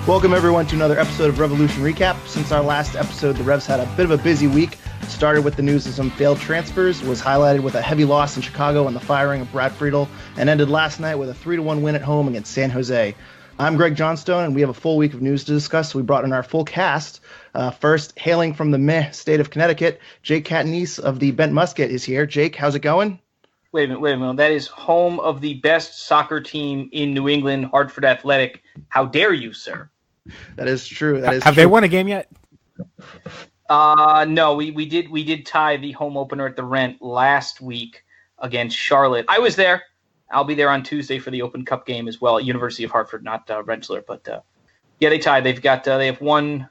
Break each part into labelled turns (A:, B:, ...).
A: Welcome, everyone, to another episode of Revolution Recap. Since our last episode, the Revs had a bit of a busy week. Started with the news of some failed transfers, was highlighted with a heavy loss in Chicago and the firing of Brad Friedel, and ended last night with a 3-1 win at home against San Jose. I'm Greg Johnstone, and we have a full week of news to discuss, so we brought in our full cast. First, hailing from the meh state of Connecticut, Jake Catanese of the Bent Musket is here. Jake, how's it going?
B: Wait a minute. That is home of the best soccer team in New England, Hartford Athletic. How dare you, sir?
A: That is true.
C: Have they won a game yet?
B: No, we did tie the home opener at the Rent last week against Charlotte. I was there. I'll be there on Tuesday for the Open Cup game as well at University of Hartford, not Rensselaer. But yeah, they tied. They have 1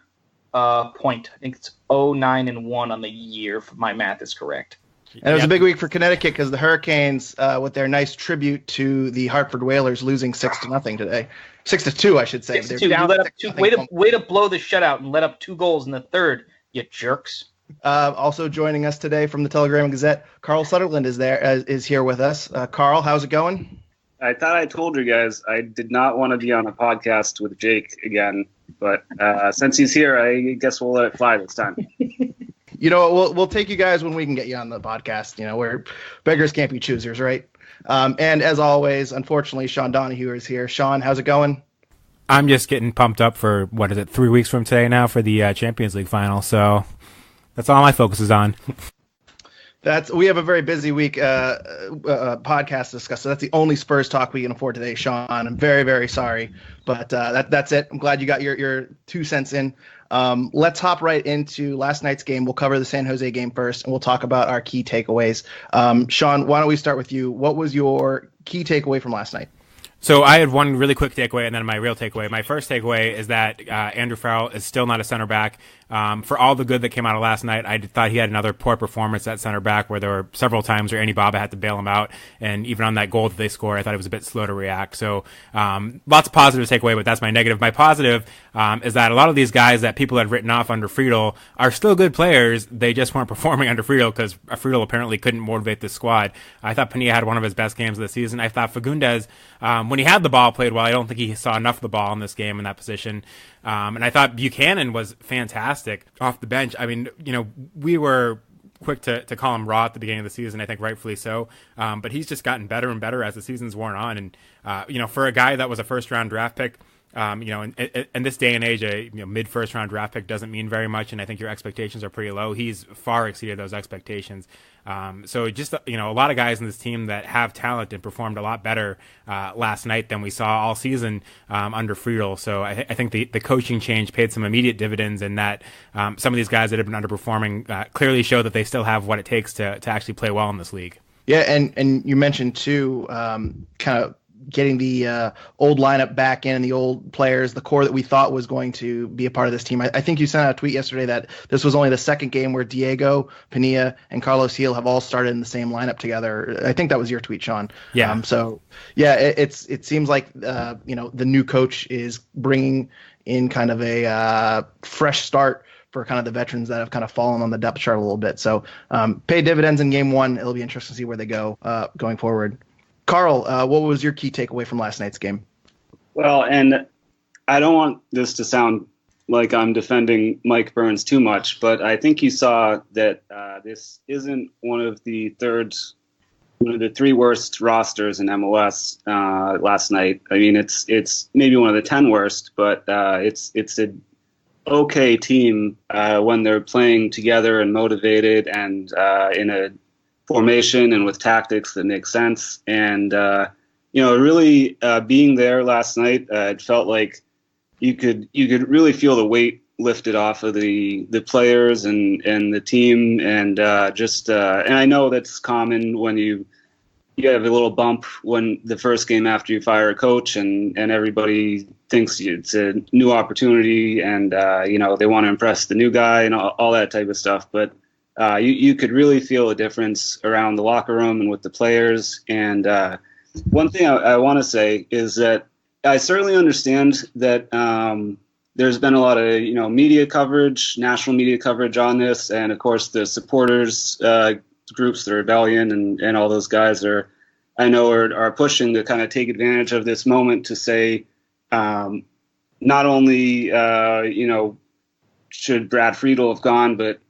B: point. I think it's 0-9-1 on the year, if my math is correct.
A: And it was a big week for Connecticut because the Hurricanes, with their nice tribute to the Hartford Whalers, losing 6-0 today. 6-2, I should say.
B: 6-2. You let up 2. Way to blow the shutout and let up 2 goals in the third, you jerks.
A: Also joining us today from the Telegram and Gazette, Carl Sutherland is here with us. Carl, how's it going?
D: I thought I told you guys I did not want to be on a podcast with Jake again, but since he's here, I guess we'll let it fly this time.
A: You know, we'll take you guys when we can get you on the podcast. You know, where beggars can't be choosers, right? And as always, unfortunately, Sean Donahue is here. Sean, how's it going?
C: I'm just getting pumped up for, 3 weeks from today now for the Champions League final. So that's all my focus is on.
A: We have a very busy week podcast to discuss. So that's the only Spurs talk we can afford today, Sean. I'm very, very sorry, but that's it. I'm glad you got your 2 cents in. Let's hop right into last night's game. We'll cover the San Jose game first, and we'll talk about our key takeaways. Sean, why don't we start with you? What was your key takeaway from last night?
C: So I had one really quick takeaway and then my real takeaway. My first takeaway is that Andrew Farrell is still not a center back. For all the good that came out of last night, I thought he had another poor performance at center back where there were several times where Andy Baba had to bail him out. And even on that goal that they scored, I thought it was a bit slow to react. So lots of positives to take away, but that's my negative. My positive is that a lot of these guys that people had written off under Friedel are still good players. They just weren't performing under Friedel because Friedel apparently couldn't motivate this squad. I thought Pania had one of his best games of the season. I thought Fagundes, when he had the ball, played well. I don't think he saw enough of the ball in this game in that position. And I thought Buchanan was fantastic off the bench. I mean, you know, we were quick to call him raw at the beginning of the season, I think rightfully so. But he's just gotten better and better as the season's worn on. And, you know, for a guy that was a first-round draft pick, you know, in this day and age, a mid-first round draft pick doesn't mean very much, and I think your expectations are pretty low. He's far exceeded those expectations. So just, you know, a lot of guys in this team that have talent and performed a lot better last night than we saw all season under Friedel. So I think the coaching change paid some immediate dividends in that some of these guys that have been underperforming clearly show that they still have what it takes to actually play well in this league.
A: Yeah, and you mentioned too, kind of getting the old lineup back in and the old players, the core that we thought was going to be a part of this team. I think you sent out a tweet yesterday that this was only the second game where Diego, Pania, and Carlos Gil have all started in the same lineup together. I think that was your tweet, Sean.
C: Yeah.
A: So yeah, it seems like you know, the new coach is bringing in kind of a fresh start for kind of the veterans that have kind of fallen on the depth chart a little bit. So pay dividends in game 1. It'll be interesting to see where they go going forward. Carl, what was your key takeaway from last night's game?
D: Well, and I don't want this to sound like I'm defending Mike Burns too much, but I think you saw that this isn't one of the 3 worst rosters in MLS last night. I mean, it's maybe one of the 10 worst, but it's an okay team when they're playing together and motivated and in a formation and with tactics that make sense. And, you know, really being there last night, it felt like you could really feel the weight lifted off of the players and the team. And and I know that's common when you have a little bump when the first game after you fire a coach and everybody thinks it's a new opportunity and, you know, they want to impress the new guy and all that type of stuff. But you could really feel a difference around the locker room and with the players. And one thing I want to say is that I certainly understand that there's been a lot of media coverage, national media coverage on this, and of course the supporters groups, the Rebellion, and all those guys are pushing to kind of take advantage of this moment to say not only should Brad Friedel have gone, but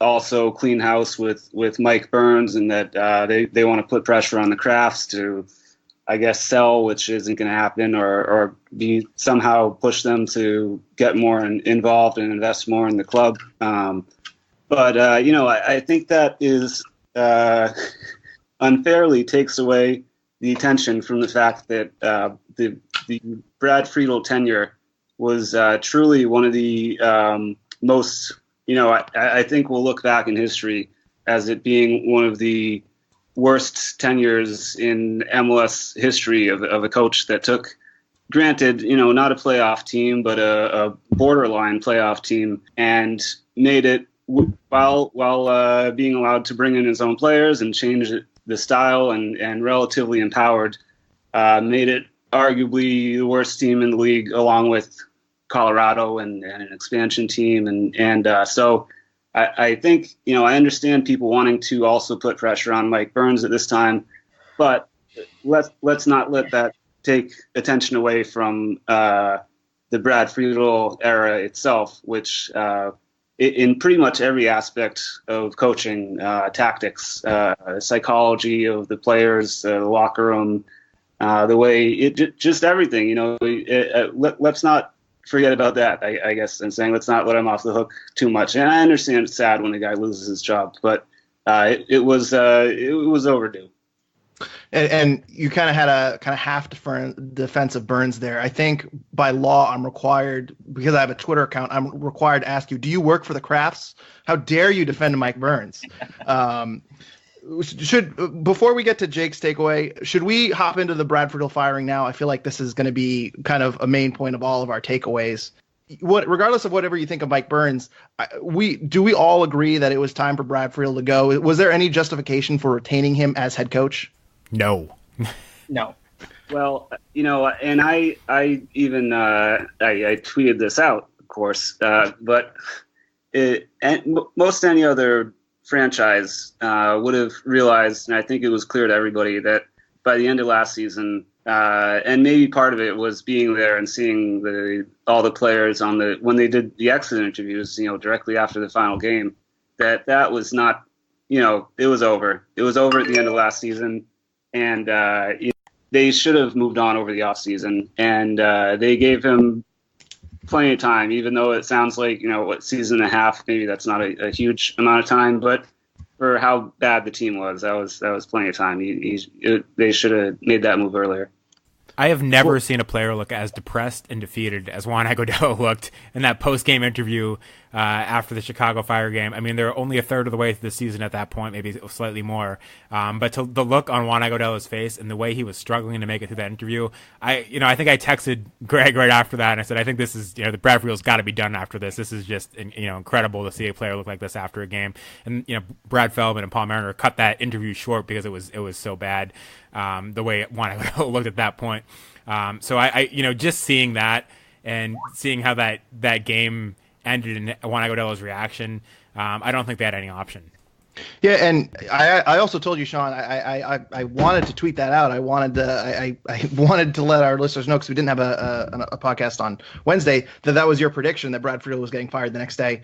D: also clean house with Mike Burns, and that they want to put pressure on the Crafts to, I guess, sell, which isn't going to happen, or be somehow push them to get more involved and invest more in the club. But I think that is unfairly takes away the attention from the fact that the Brad Friedel tenure was truly one of the most, I think we'll look back in history as it being one of the worst tenures in MLS history of a coach that took, granted, not a playoff team, but a borderline playoff team, and made it while being allowed to bring in his own players and change the style and relatively empowered, made it arguably the worst team in the league, along with Colorado and an expansion team. And so I think, I understand people wanting to also put pressure on Mike Burns at this time, but let's not let that take attention away from the Brad Friedel era itself, which in pretty much every aspect of coaching, tactics, psychology of the players, the locker room, the way just everything, let's not forget about that, I guess, and saying let's not let him off the hook too much. And I understand it's sad when a guy loses his job, but it was overdue.
A: And you kind of had a half defense of Burns there. I think by law I'm required, because I have a Twitter account, I'm required to ask you, do you work for the Crafts? How dare you defend Mike Burns? Before we get to Jake's takeaway, should we hop into the Brad Friedel firing now? I feel like this is going to be kind of a main point of all of our takeaways. Regardless of whatever you think of Mike Burns, do we all agree that it was time for Brad Friedel to go? Was there any justification for retaining him as head coach?
C: No.
B: No.
D: Well, and I even I tweeted this out, of course, but most any other franchise would have realized, and I think it was clear to everybody, that by the end of last season, and maybe part of it was being there and seeing all the players when they did the exit interviews, directly after the final game, that was not, it was over. It was over at the end of last season, and they should have moved on over the offseason, and they gave him plenty of time, even though it sounds like, season and a half, maybe that's not a huge amount of time, but for how bad the team was, that was plenty of time. They should have made that move earlier.
C: I have never seen a player look as depressed and defeated as Juan Agudelo looked in that post-game interview after the Chicago Fire game. I mean, they're only a third of the way through the season at that point, maybe slightly more. But the look on Juan Agudelo's face and the way he was struggling to make it through that interview, I think I texted Greg right after that, and I said, I think this is, the Brad Friedel's got to be done after this. This is just, incredible to see a player look like this after a game. And, Brad Feldman and Paul Mariner cut that interview short because it was so bad. The way Juan Agudelo looked at that point. So I just seeing that and seeing how that game ended in Juan Agudelo's reaction, I don't think they had any option.
A: Yeah, and I also told you, Sean, I wanted to tweet that out. I wanted to let our listeners know, because we didn't have a podcast on Wednesday, that was your prediction that Brad Friedel was getting fired the next day.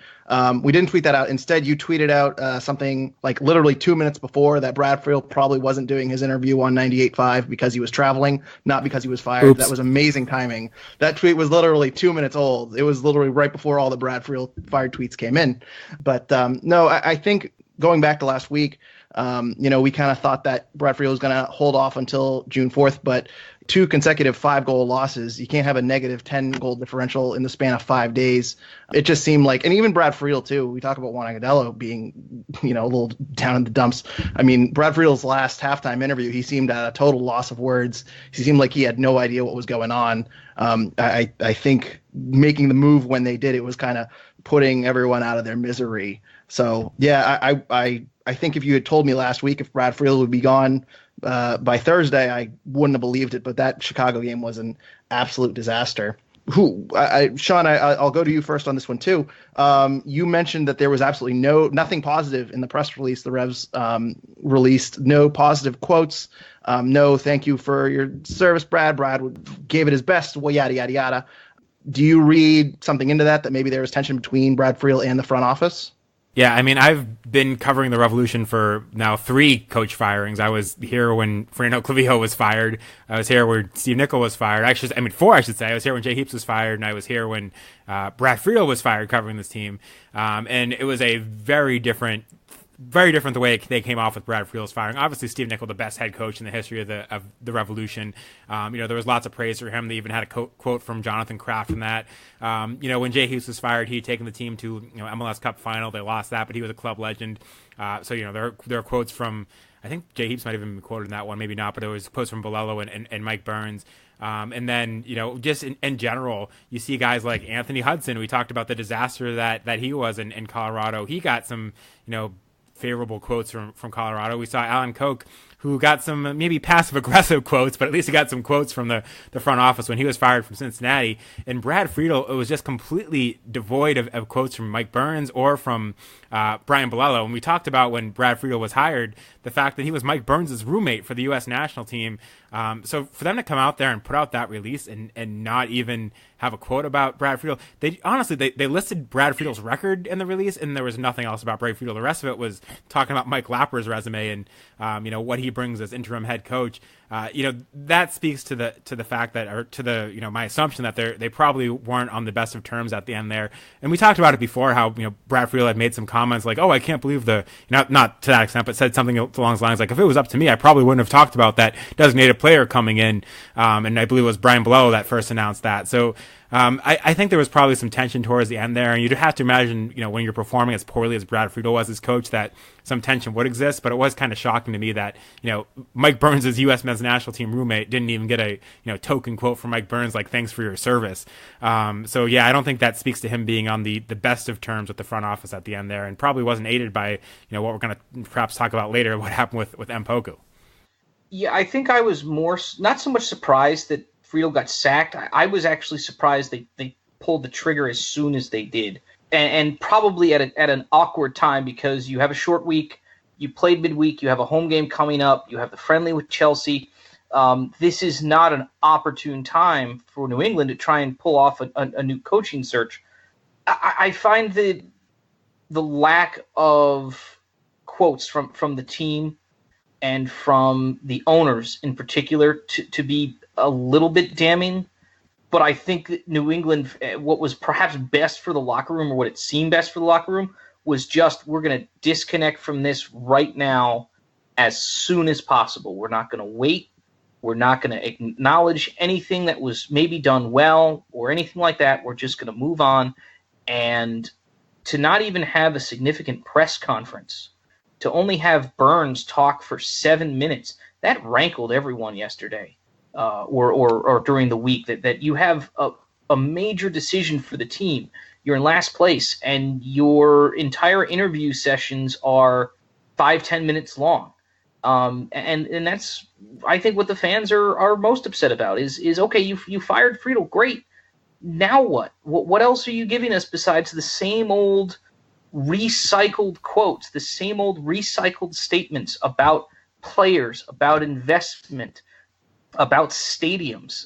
A: We didn't tweet that out. Instead, you tweeted out something like literally 2 minutes before that Brad Friedel probably wasn't doing his interview on 98.5 because he was traveling, not because he was fired. Oops. That was amazing timing. That tweet was literally 2 minutes old. It was literally right before all the Brad Friedel fired tweets came in. But no, I think, going back to last week, we kind of thought that Brad Friedel was going to hold off until June 4th, but 2 consecutive 5-goal losses. You can't have a negative 10-goal differential in the span of 5 days. It just seemed like, and even Brad Friedel too, we talk about Juan Agudelo being, a little down in the dumps. I mean, Brad Friedel's last halftime interview, he seemed at a total loss of words. He seemed like he had no idea what was going on. I think making the move when they did, it was kind of putting everyone out of their misery. So, yeah, I think if you had told me last week if Brad Friedel would be gone by Thursday, I wouldn't have believed it. But that Chicago game was an absolute disaster. Sean, I'll go to you first on this one, too. You mentioned that there was absolutely nothing positive in the press release the Revs released. No positive quotes. No thank you for your service, Brad. Brad gave it his best. Well, yada, yada, yada. Do you read something into that maybe there was tension between Brad Friedel and the front office?
C: Yeah, I mean, I've been covering the Revolution for now 3 coach firings. I was here when Fernando Clavijo was fired. I was here when Steve Nicol was fired. Actually, 4, I should say. I was here when Jay Heaps was fired, and I was here when Brad Friedel was fired covering this team. And it was a very different the way they came off with Brad Friedel's firing. Obviously, Steve Nicol, the best head coach in the history of the Revolution. There was lots of praise for him. They even had a quote from Jonathan Kraft from that. When Jay Hughes was fired, he had taken the team to MLS Cup final. They lost that, but he was a club legend. There are quotes from, I think Jay Heaps might have even been quoted in that one, maybe not, but there was quotes from Bolello and Mike Burns. And then, just in general, you see guys like Anthony Hudson. We talked about the disaster that he was in Colorado. He got some, favorable quotes from Colorado. We saw Alan Koch, who got some maybe passive-aggressive quotes, but at least he got some quotes from the front office when he was fired from Cincinnati. And Brad Friedel, it was just completely devoid of quotes from Mike Burns or from Brian Bolello. And we talked about when Brad Friedel was hired, the fact that he was Mike Burns' roommate for the U.S. national team. So for them to come out there and put out that release and not even have a quote about Brad Friedel, they listed Brad Friedel's record in the release, and there was nothing else about Brad Friedel. The rest of it was talking about Mike Lapper's resume and what he brings as interim head coach. That speaks to the fact that, or to the my assumption that they probably weren't on the best of terms at the end there. And we talked about it before, how Brad Friedel had made some comments like, "Oh, I can't believe not to that extent, but said something along those lines like, if it was up to me, I probably wouldn't have talked about that designated player coming in." And I believe it was Brian Bolello that first announced that. So I think there was probably some tension towards the end there, and you'd have to imagine, when you're performing as poorly as Brad Friedel was as coach, that some tension would exist. But it was kind of shocking to me that Mike Burns' U.S. men's national team roommate didn't even get a token quote from Mike Burns like "thanks for your service." So yeah, I don't think that speaks to him being on the best of terms with the front office at the end there, and probably wasn't aided by what we're going to perhaps talk about later, what happened with Mpoku.
B: Yeah, I think I was not so much surprised that Friedel got sacked. I was actually surprised they pulled the trigger as soon as they did, and probably at an awkward time, because you have a short week, you played midweek, you have a home game coming up, you have the friendly with Chelsea. This is not an opportune time for New England to try and pull off a new coaching search. I find the lack of quotes from the team and from the owners in particular to be a little bit damning. But I think that New England, what was perhaps best for the locker room, or what it seemed best for the locker room, was just, we're going to disconnect from this right now as soon as possible. We're not going to wait. We're not going to acknowledge anything that was maybe done well or anything like that. We're just going to move on. And to not even have a significant press conference, to only have Burns talk for 7 minutes, that rankled everyone yesterday. Or during the week, that you have a major decision for the team. You're in last place, and your entire interview sessions are 5-10 minutes long. And that's, I think, what the fans are most upset about is okay, you fired Friedel, great. Now what? What else are you giving us besides the same old recycled quotes, the same old recycled statements about players, about investment, about stadiums?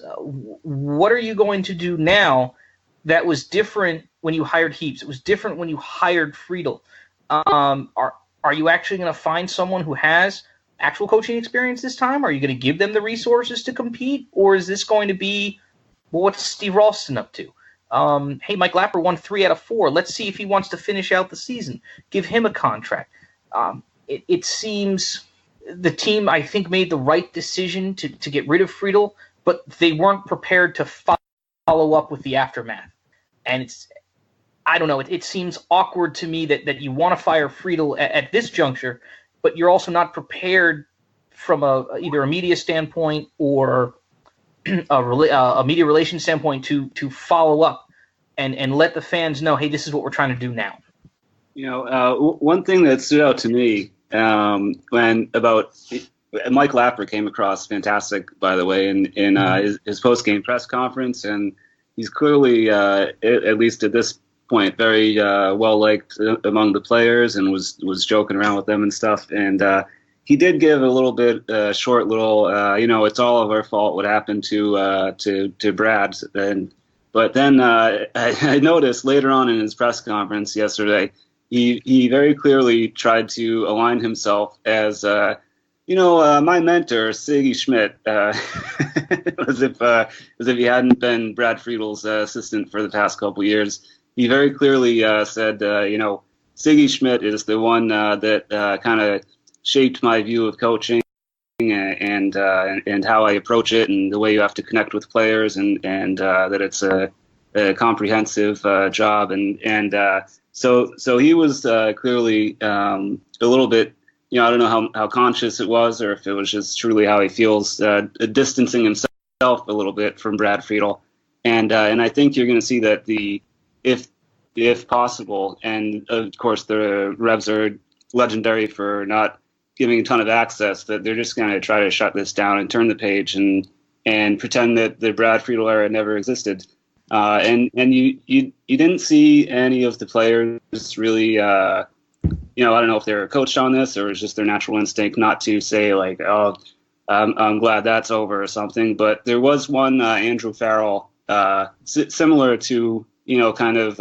B: What are you going to do now that was different when you hired Heaps? It was different when you hired Friedel. Are you actually going to find someone who has actual coaching experience this time? Are you going to give them the resources to compete? Or is this going to be, well, what's Steve Ralston up to? Hey, Mike Lapper won 3 out of 4. Let's see if he wants to finish out the season. Give him a contract. It seems the team, I think, made the right decision to get rid of Friedel, but they weren't prepared to follow up with the aftermath. And I don't know, it seems awkward to me that you want to fire Friedel at this juncture, but you're also not prepared from either a media standpoint or a media relations standpoint to follow up and let the fans know, hey, this is what we're trying to do now.
D: One thing that stood out to me when about Mike Lapper came across fantastic, by the way, in his post-game press conference, and he's clearly, at least at this point, very well liked among the players, and was joking around with them and stuff. And he did give a little bit short little, it's all of our fault what happened to Brad, But then I noticed later on in his press conference yesterday, he very clearly tried to align himself as, my mentor, Siggy Schmidt, as if he hadn't been Brad Friedel's assistant for the past couple of years. He very clearly said, Siggy Schmidt is the one that kind of shaped my view of coaching and how I approach it and the way you have to connect with players and that it's a comprehensive job so he was clearly a little bit, I don't know how conscious it was or if it was just truly how he feels, distancing himself a little bit from Brad Friedel, and I think you're going to see that if possible, and of course the Revs are legendary for not giving a ton of access, that they're just going to try to shut this down and turn the page and pretend that the Brad Friedel era never existed. And you didn't see any of the players really, I don't know if they were coached on this or it was just their natural instinct not to say like, oh, I'm glad that's over or something. But there was one, Andrew Farrell, similar to, kind of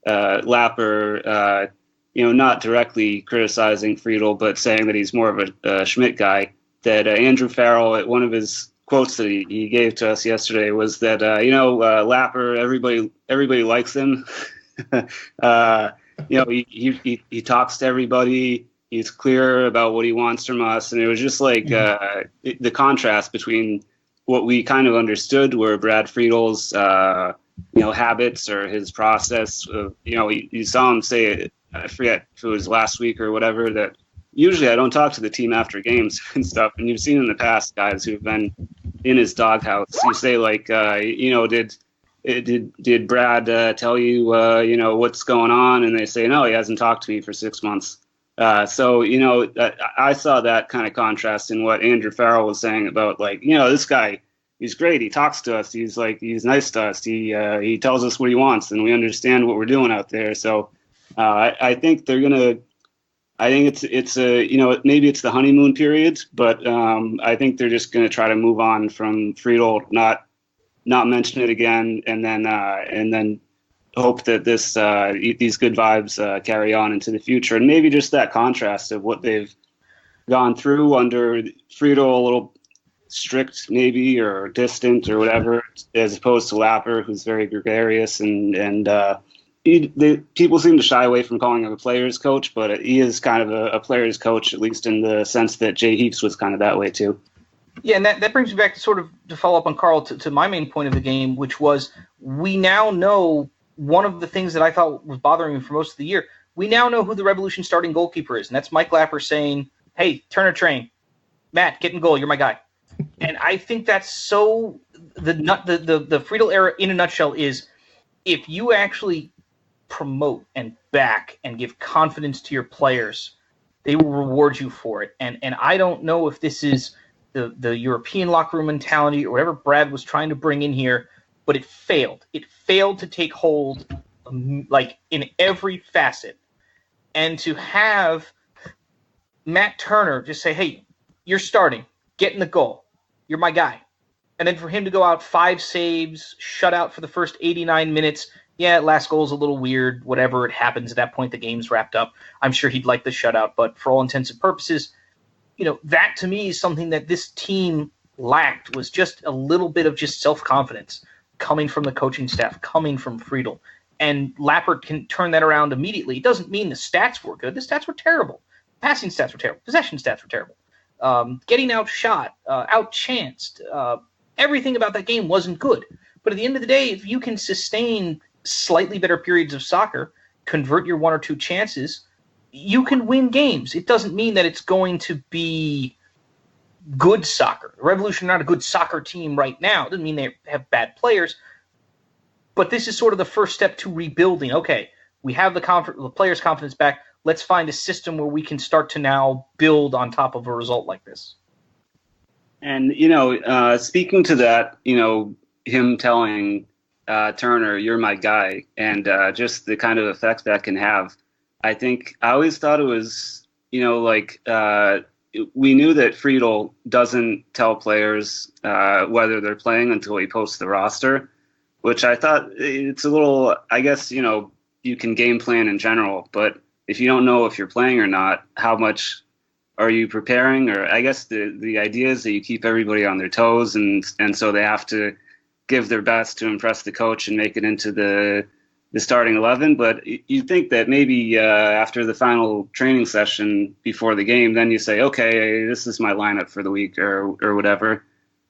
D: Lapper, not directly criticizing Friedel, but saying that he's more of a Schmidt guy, that Andrew Farrell, at one of his quotes that he gave to us yesterday was that, Lapper, everybody likes him. He talks to everybody. He's clear about what he wants from us. And it was just like the contrast between what we kind of understood were Brad Friedel's, habits or his process. You saw him say, I forget if it was last week or whatever, that usually I don't talk to the team after games and stuff. And you've seen in the past guys who've been in his doghouse. You say like, did Brad tell you, what's going on? And they say, no, he hasn't talked to me for 6 months. I saw that kind of contrast in what Andrew Farrell was saying about like, this guy, he's great. He talks to us. He's nice to us. He tells us what he wants and we understand what we're doing out there. So I think they're going to, I think it's maybe it's the honeymoon period, but I think they're just going to try to move on from Friedel, not mention it again, and then hope that these good vibes carry on into the future, and maybe just that contrast of what they've gone through under Friedel, a little strict maybe or distant or whatever, as opposed to Lapper, who's very gregarious and people seem to shy away from calling him a player's coach, but he is kind of a player's coach, at least in the sense that Jay Heaps was kind of that way too.
B: Yeah, and that brings me back to follow up on Carl to my main point of the game, which was we now know one of the things that I thought was bothering me for most of the year. We now know who the Revolution starting goalkeeper is, and that's Mike Lapper saying, hey, Turner train. Matt, get in goal. You're my guy. And I think that's so the Friedel era in a nutshell is if you actually promote and back and give confidence to your players, they will reward you for it. And I don't know if this is the European locker room mentality or whatever Brad was trying to bring in here, but it failed. It failed to take hold like in every facet. And to have Matt Turner just say, hey, you're starting, get in the goal. You're my guy. And then for him to go out 5 saves, shut out for the first 89 minutes. Yeah, last goal is a little weird. Whatever, it happens at that point. The game's wrapped up. I'm sure he'd like the shutout, but for all intents and purposes, that to me is something that this team lacked, was just a little bit of just self-confidence coming from the coaching staff, coming from Friedel. And Lapper can turn that around immediately. It doesn't mean the stats were good. The stats were terrible. Passing stats were terrible. Possession stats were terrible. Getting outshot, outchanced. Everything about that game wasn't good. But at the end of the day, if you can sustain slightly better periods of soccer, convert your 1 or 2 chances, you can win games. It doesn't mean that it's going to be good soccer. The Revolution are not a good soccer team right now. It doesn't mean they have bad players. But this is sort of the first step to rebuilding. Okay, we have the players' confidence back. Let's find a system where we can start to now build on top of a result like this.
D: And, speaking to that, him telling Turner, you're my guy, and just the kind of effect that can have. I always thought it was, we knew that Friedel doesn't tell players whether they're playing until he posts the roster. which I thought it's a little, I guess, you can game plan in general, but if you don't know if you're playing or not, how much are you preparing? Or I guess the idea is that you keep everybody on their toes, and so they have to give their best to impress the coach and make it into the starting 11. But you think that maybe after the final training session before the game, then you say, okay, this is my lineup for the week or whatever.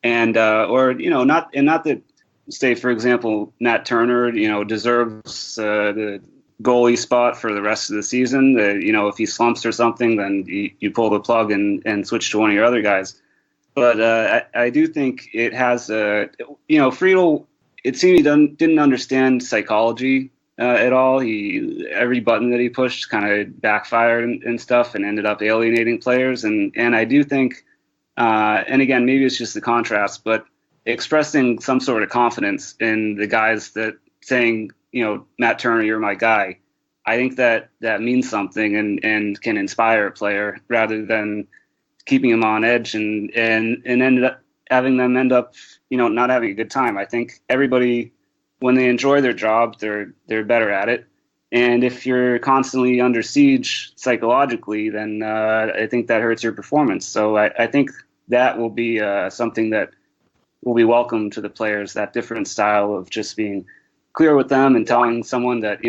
D: And not that, say, for example, Matt Turner, deserves the goalie spot for the rest of the season. If he slumps or something, then you pull the plug and switch to one of your other guys. But I do think it has, Friedel, it seemed he didn't understand psychology at all. Every button that he pushed kind of backfired and stuff and ended up alienating players. And I do think, and again, maybe it's just the contrast, but expressing some sort of confidence in the guys that saying, Matt Turner, you're my guy. I think that means something and can inspire a player rather than keeping him on edge and ended up having them end up, not having a good time. I think everybody, when they enjoy their job, they're better at it. And if you're constantly under siege psychologically, then I think that hurts your performance. So I think that will be something that will be welcome to the players, that different style of just being clear with them and telling someone that,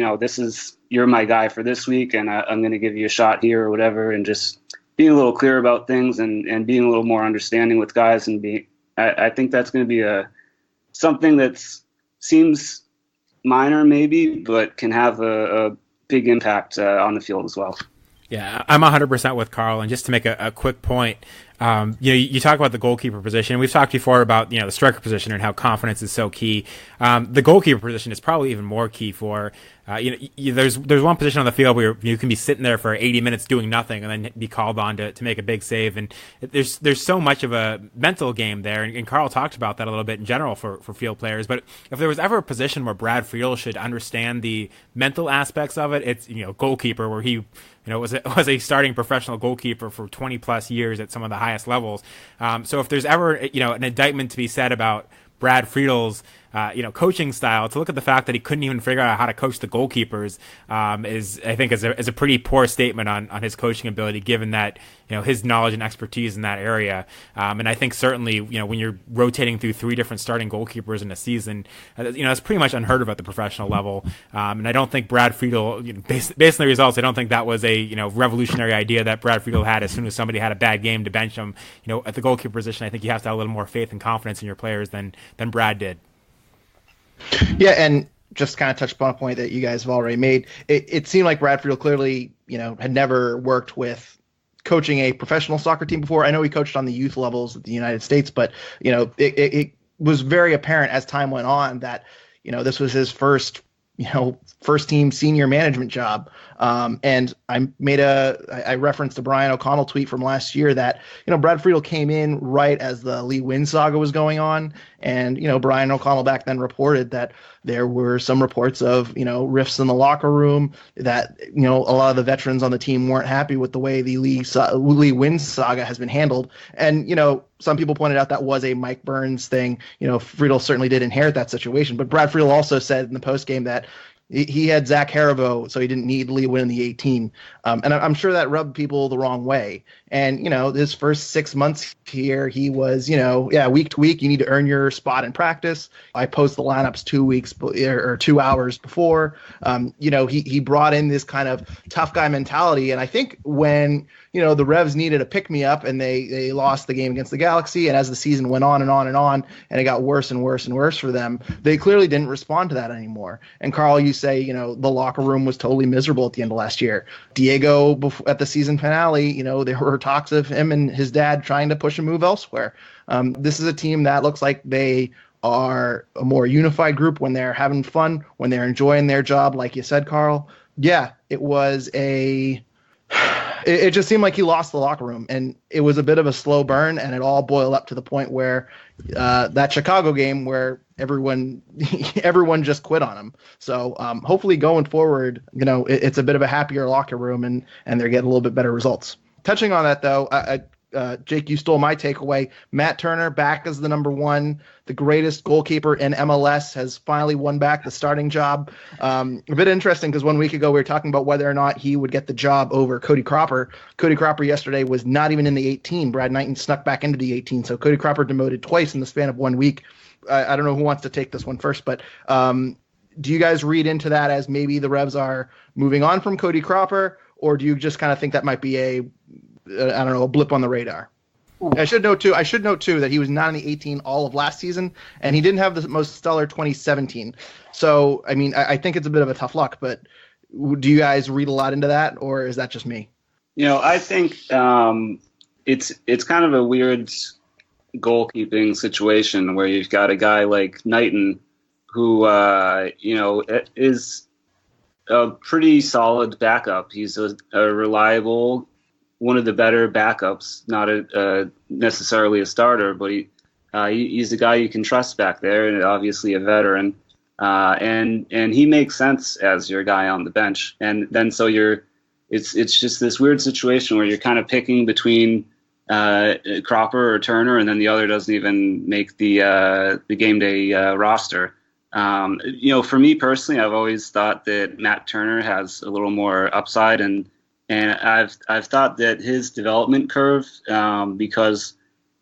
D: you're my guy for this week and I'm going to give you a shot here or whatever, and just being a little clear about things and being a little more understanding with guys. And I think that's going to be something that seems minor maybe, but can have a big impact on the field as well.
C: Yeah, I'm 100% with Carl. And just to make a quick point, you talk about the goalkeeper position. We've talked before about, the striker position and how confidence is so key. The goalkeeper position is probably even more key for, there's one position on the field where you can be sitting there for 80 minutes doing nothing and then be called on to make a big save. And there's so much of a mental game there. And Carl talked about that a little bit in general for field players. But if there was ever a position where Brad Friedel should understand the mental aspects of it, it's, goalkeeper, where he, was a starting professional goalkeeper for 20 plus years at some of the highest levels. So if there's ever, an indictment to be said about Brad Friedel's, coaching style, to look at the fact that he couldn't even figure out how to coach the goalkeepers, is a pretty poor statement on his coaching ability, given that, his knowledge and expertise in that area. And I think certainly, when you're rotating through 3 different starting goalkeepers in a season, it's pretty much unheard of at the professional level. And I don't think Brad Friedel, based on the results, I don't think that was a, revolutionary idea that Brad Friedel had as soon as somebody had a bad game to bench him. At the goalkeeper position, I think you have to have a little more faith and confidence in your players than Brad did.
A: Yeah, and just kind of touch upon a point that you guys have already made. It seemed like Brad Friedel clearly, had never worked with coaching a professional soccer team before. I know he coached on the youth levels of the United States, but, it was very apparent as time went on that, this was his first team senior management job. And I referenced a Brian O'Connell tweet from last year that, Brad Friedel came in right as the Lee Win saga was going on. And, Brian O'Connell back then reported that there were some reports of, rifts in the locker room, that, a lot of the veterans on the team weren't happy with the way the Lee Win saga has been handled. And, some people pointed out that was a Mike Burns thing. Friedel certainly did inherit that situation, but Brad Friedel also said in the postgame that he had Zach Haribo, so he didn't need Lee Win in the 18. And I'm sure that rubbed people the wrong way. And, his first 6 months here, he was, week to week, you need to earn your spot in practice. I post the lineups 2 weeks or 2 hours before. He brought in this kind of tough guy mentality. And I think when, the Revs needed a pick-me-up and they lost the game against the Galaxy, and as the season went on and on and on, and it got worse and worse and worse for them, they clearly didn't respond to that anymore. And Carl, you say, the locker room was totally miserable at the end of last year. Diego, at the season finale, there were talks of him and his dad trying to push a move elsewhere. This is a team that looks like they are a more unified group when they're having fun, when they're enjoying their job, like you said, Carl. Yeah, it just seemed like he lost the locker room, and it was a bit of a slow burn, and it all boiled up to the point where that Chicago game where everyone just quit on him. So hopefully going forward, it's a bit of a happier locker room, and they're getting a little bit better results. Touching on that, though, Jake, you stole my takeaway. Matt Turner back as the number one, the greatest goalkeeper in MLS, has finally won back the starting job. A bit interesting because 1 week ago we were talking about whether or not he would get the job over Cody Cropper. Cody Cropper yesterday was not even in the 18. Brad Knighton snuck back into the 18, so Cody Cropper demoted twice in the span of 1 week. I don't know who wants to take this one first, but do you guys read into that as maybe the Revs are moving on from Cody Cropper, or do you just kind of think that might be a blip on the radar? I should note too that he was not in the 18 all of last season, and he didn't have the most stellar 2017. So, I mean, I think it's a bit of a tough luck, but do you guys read a lot into that, or is that just me?
D: I think it's kind of a weird goalkeeping situation where you've got a guy like Knighton who, is a pretty solid backup. He's a reliable, one of the better backups, not necessarily a starter, but he's a guy you can trust back there, and obviously a veteran. And he makes sense as your guy on the bench. And then so it's just this weird situation where you're kind of picking between Cropper or Turner, and then the other doesn't even make the game day roster. For me personally, I've always thought that Matt Turner has a little more upside, and I've thought that his development curve, because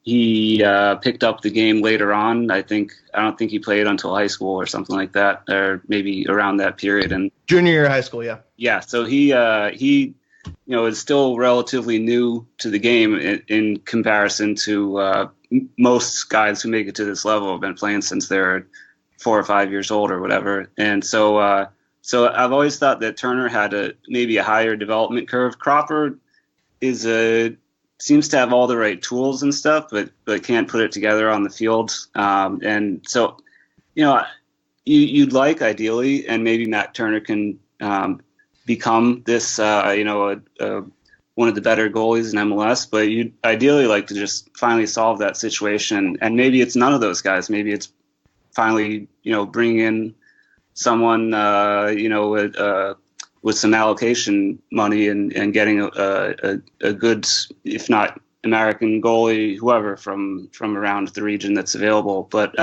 D: he picked up the game later on. I don't think he played until high school or something like that, or maybe around that period. And
A: junior year of high school, yeah.
D: Yeah, so he is still relatively new to the game in comparison to most guys who make it to this level have been playing since they're 4 or 5 years old or whatever. And so I've always thought that Turner had maybe a higher development curve. Cropper seems to have all the right tools and stuff, but can't put it together on the field. And so, you'd like ideally, and maybe Matt Turner can become this, one of the better goalies in MLS, but you'd ideally like to just finally solve that situation. And maybe it's none of those guys. Maybe it's finally, bringing in someone, with some allocation money and getting a good, if not American goalie, whoever from around the region that's available. But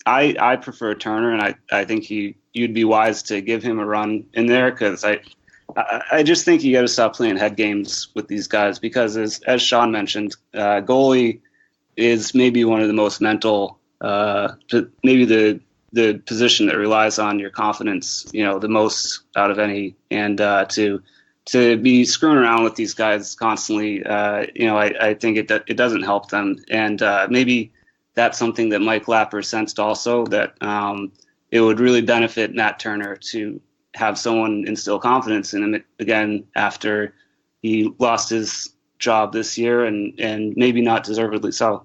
D: I prefer Turner, and I think you'd be wise to give him a run in there, because I just think you got to stop playing head games with these guys, because as Sean mentioned, goalie is maybe one of the most mental, maybe the position that relies on your confidence, the most out of any. And to be screwing around with these guys constantly, I think it doesn't help them. And maybe that's something that Mike Lapper sensed also, that it would really benefit Matt Turner to have someone instill confidence in him again after he lost his job this year, and maybe not deservedly so.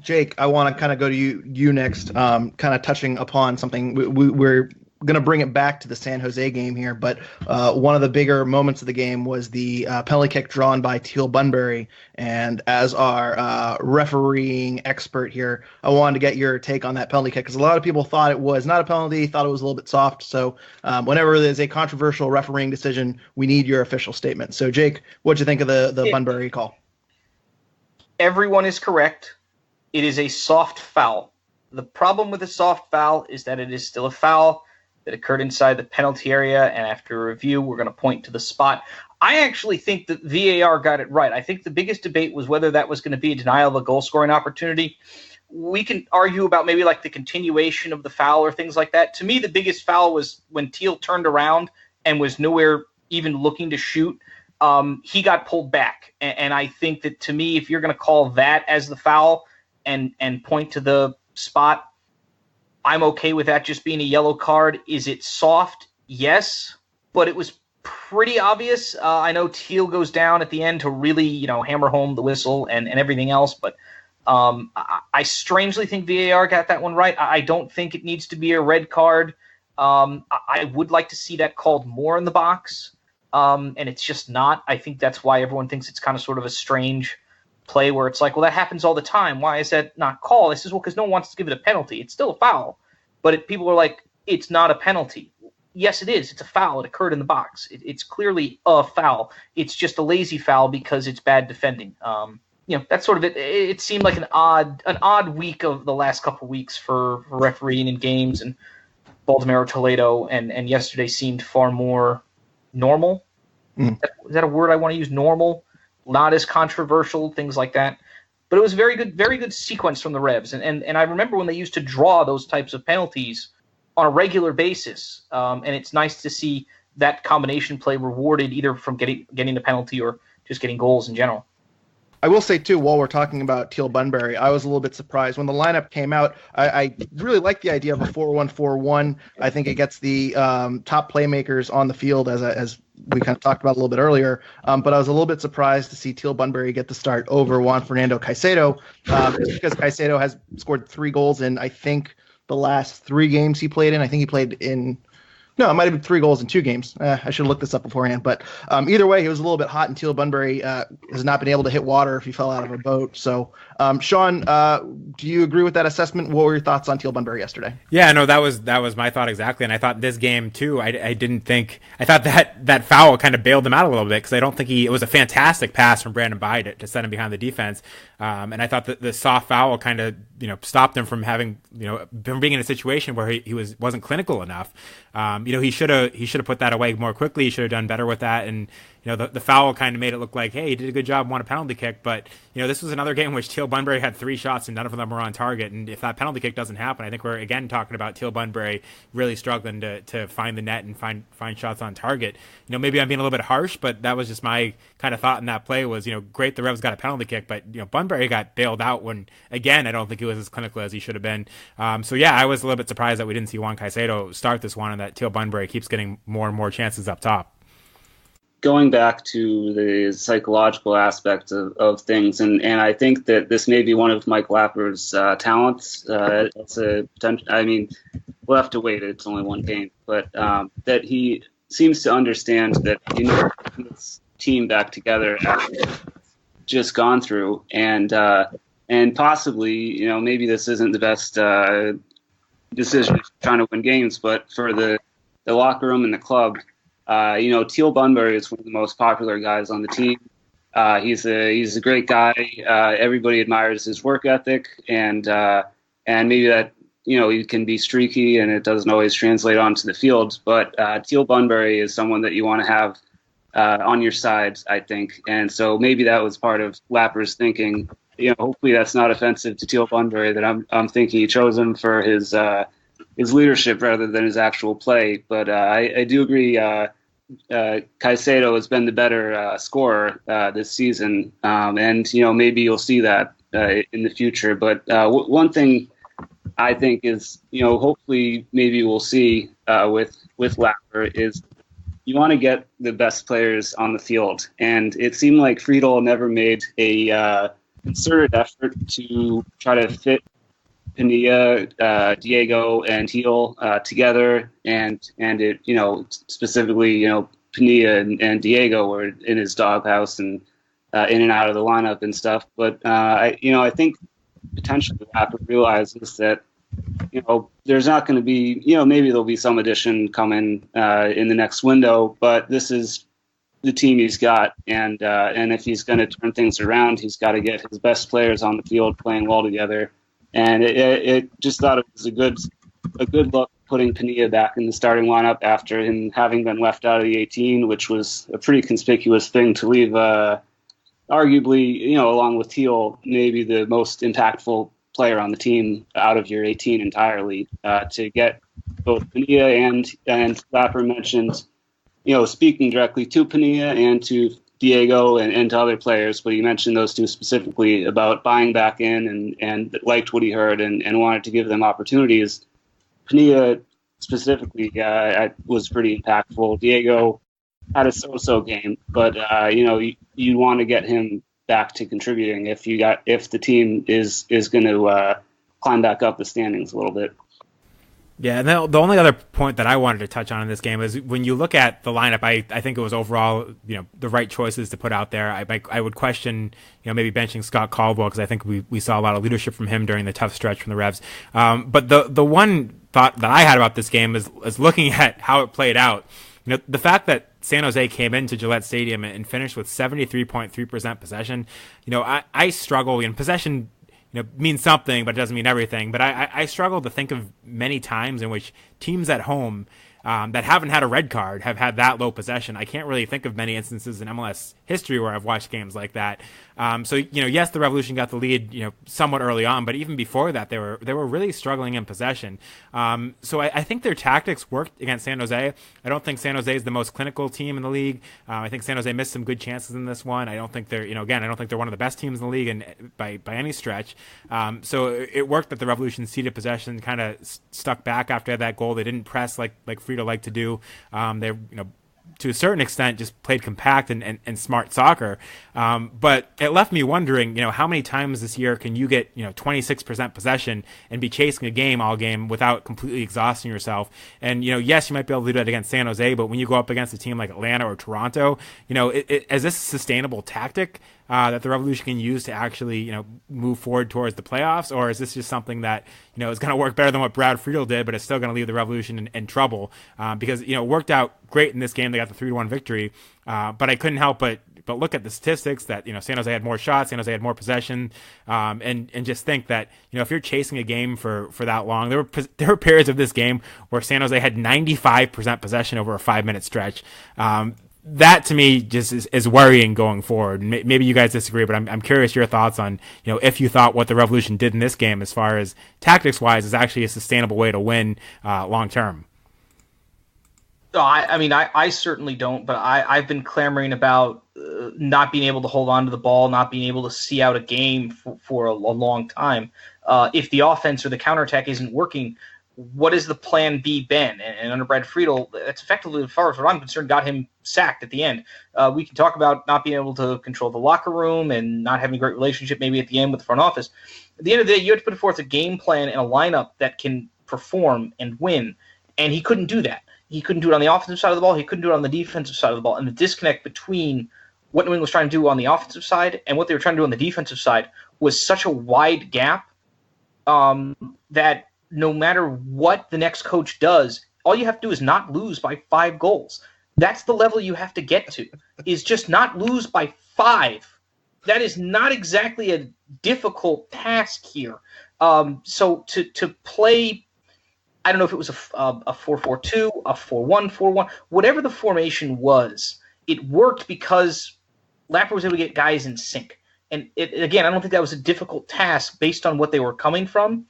A: Jake, I want to kind of go to you next, kind of touching upon something. We're going to bring it back to the San Jose game here, but one of the bigger moments of the game was the penalty kick drawn by Teal Bunbury. And as our refereeing expert here, I wanted to get your take on that penalty kick, because a lot of people thought it was not a penalty, thought it was a little bit soft. So whenever there's a controversial refereeing decision, we need your official statement. So Jake, what'd you think of the Bunbury call?
B: Everyone is correct. It is a soft foul. The problem with a soft foul is that it is still a foul that occurred inside the penalty area, and after a review, we're going to point to the spot. I actually think that VAR got it right. I think the biggest debate was whether that was going to be a denial of a goal-scoring opportunity. We can argue about maybe like the continuation of the foul or things like that. To me, the biggest foul was when Teal turned around and was nowhere even looking to shoot. He got pulled back, and I think that, to me, if you're going to call that as the foul and point to the spot, I'm okay with that just being a yellow card. Is it soft? Yes, but it was pretty obvious. I know Teal goes down at the end to really, hammer home the whistle and everything else, but I strangely think VAR got that one right. I don't think it needs to be a red card. I would like to see that called more in the box, and it's just not. I think that's why everyone thinks it's kind of sort of a strange play where it's like, well, that happens all the time. Why is that not called? I says, well, because no one wants to give it a penalty. It's still a foul. But people are like, it's not a penalty. yes, it is. It's a foul. It occurred in the box. It's clearly a foul. It's just a lazy foul because it's bad defending. That's sort of it. It seemed like an odd week of the last couple of weeks for refereeing in games, and Baltimore, Toledo, and yesterday seemed far more normal. Is that a word I want to use? Normal, not as controversial, things like that. But it was very good sequence from the Revs, and I remember when they used to draw those types of penalties on a regular basis, and it's nice to see that combination play rewarded either from getting the penalty or just getting goals in general.
A: I will say, too, while we're talking about Teal Bunbury, I was a little bit surprised. When the lineup came out, I really like the idea of a 4-1-4-1. I think it gets the top playmakers on the field, as we kind of talked about a little bit earlier. But I was a little bit surprised to see Teal Bunbury get the start over Juan Fernando Caicedo, just because Caicedo has scored 3 goals in, I think, the last 3 games he played in. I think he played in – no, it might have been 3 goals in 2 games. I should have looked this up beforehand. But either way, he was a little bit hot, and Teal Bunbury has not been able to hit water if he fell out of a boat. So, Sean, do you agree with that assessment? What were your thoughts on Teal Bunbury yesterday?
C: Yeah, no, that was my thought exactly. And I thought this game, too, I thought that foul kind of bailed him out a little bit, because I don't think it was a fantastic pass from Brandon Bide to send him behind the defense. And I thought that the soft foul kind of, stopped him from from being in a situation where he wasn't clinical enough. He should have put that away more quickly. He should have done better with that. And, the foul kind of made it look like, hey, he did a good job, won a penalty kick. But, this was another game in which Teal Bunbury had 3 shots and none of them were on target. And if that penalty kick doesn't happen, I think we're again talking about Teal Bunbury really struggling to find the net and find shots on target. Maybe I'm being a little bit harsh, but that was just my kind of thought in that play was, great, the Revs got a penalty kick, but, Bunbury got bailed out when, again, I don't think he was as clinical as he should have been. So yeah, I was a little bit surprised that we didn't see Juan Caicedo start this one and that Teal Bunbury keeps getting more and more chances up top.
D: Going back to the psychological aspect of things, and I think that this may be one of Mike Lapper's talents. It's a potential. I mean, we'll have to wait. It's only 1 game, but that he seems to understand that this team back together after just gone through, and possibly maybe this isn't the best decision trying to win games, but for the locker room and the club. Teal Bunbury is one of the most popular guys on the team. He's a great guy. Everybody admires his work ethic, and maybe that he can be streaky and it doesn't always translate onto the field. But Teal Bunbury is someone that you want to have on your side, I think. And so maybe that was part of Lapper's thinking. Hopefully that's not offensive to Teal Bunbury, that I'm thinking he chose him for his leadership rather than his actual play. But I do agree. Caicedo has been the better scorer this season, and maybe you'll see that in the future. But one thing I think is hopefully maybe we'll see with Lapper is you want to get the best players on the field, and it seemed like Friedel never made a concerted effort to try to fit Pinilla, Diego, and Heel together, and it specifically Pinilla and Diego were in his doghouse and in and out of the lineup and stuff. But I think potentially Lapper realizes that there's not going to be maybe there'll be some addition coming in the next window, but this is the team he's got, and if he's going to turn things around, he's got to get his best players on the field playing well together. And it just thought it was a good look putting Pinilla back in the starting lineup after him having been left out of the 18, which was a pretty conspicuous thing to leave, arguably, along with Teal, maybe the most impactful player on the team out of your 18 entirely, to get both Pinilla and Lapper mentioned, speaking directly to Pinilla and to Diego and to other players, but he mentioned those two specifically about buying back in and liked what he heard and wanted to give them opportunities. Pinilla specifically was pretty impactful. Diego had a so-so game, but you want to get him back to contributing if the team is going to climb back up the standings a little bit.
C: Yeah, and the only other point that I wanted to touch on in this game is when you look at the lineup, I think it was overall, the right choices to put out there. I would question, maybe benching Scott Caldwell, because I think we saw a lot of leadership from him during the tough stretch from the Revs. But the one thought that I had about this game is looking at how it played out. The fact that San Jose came into Gillette Stadium and finished with 73.3% possession, I struggle in possession. Means something, but it doesn't mean everything. But I struggle to think of many times in which teams at home that haven't had a red card have had that low possession. I can't really think of many instances in MLS history where I've watched games like that. So yes, the Revolution got the lead, somewhat early on, but even before that, they were really struggling in possession. So I think their tactics worked against San Jose. I don't think San Jose is the most clinical team in the league. I think San Jose missed some good chances in this one. I don't think they're, again, I don't think they're one of the best teams in the league, and by any stretch. So it worked that the Revolution ceded possession, kind of stuck back after that goal. They didn't press like Friedel liked to do. They, to a certain extent, just played compact and smart soccer. But it left me wondering, how many times this year can you get, 26% possession and be chasing a game all game without completely exhausting yourself? And, yes, you might be able to do that against San Jose, but when you go up against a team like Atlanta or Toronto, is this a sustainable tactic that the Revolution can use to actually, move forward towards the playoffs? Or is this just something that, is going to work better than what Brad Friedel did, but it's still going to leave the Revolution in trouble? Because, it worked out great in this game. They got the 3-1 victory. But I couldn't help but look at the statistics that, San Jose had more shots, San Jose had more possession, and just think that, if you're chasing a game for that long, there were periods of this game where San Jose had 95% possession over a 5-minute stretch. That to me just is worrying going forward. Maybe you guys disagree, but I'm curious your thoughts on, if you thought what the Revolution did in this game as far as tactics wise is actually a sustainable way to win long term.
B: No, I certainly don't, but I've been clamoring about not being able to hold on to the ball, not being able to see out a game for a long time. If the offense or the counterattack isn't working, what has the plan B been? And under Brad Friedel, that's effectively, as far as what I'm concerned, got him sacked at the end. We can talk about not being able to control the locker room and not having a great relationship maybe at the end with the front office. At the end of the day, you have to put forth a game plan and a lineup that can perform and win, and he couldn't do that. He couldn't do it on the offensive side of the ball. He couldn't do it on the defensive side of the ball. And the disconnect between what New England was trying to do on the offensive side and what they were trying to do on the defensive side was such a wide gap that no matter what the next coach does, all you have to do is not lose by 5 goals. That's the level you have to get to, is just not lose by 5. That is not exactly a difficult task here. So to play, I don't know if it was a 4-4-2, a 4-1-4-1, whatever the formation was, it worked because Lapper was able to get guys in sync. And again, I don't think that was a difficult task based on what they were coming from.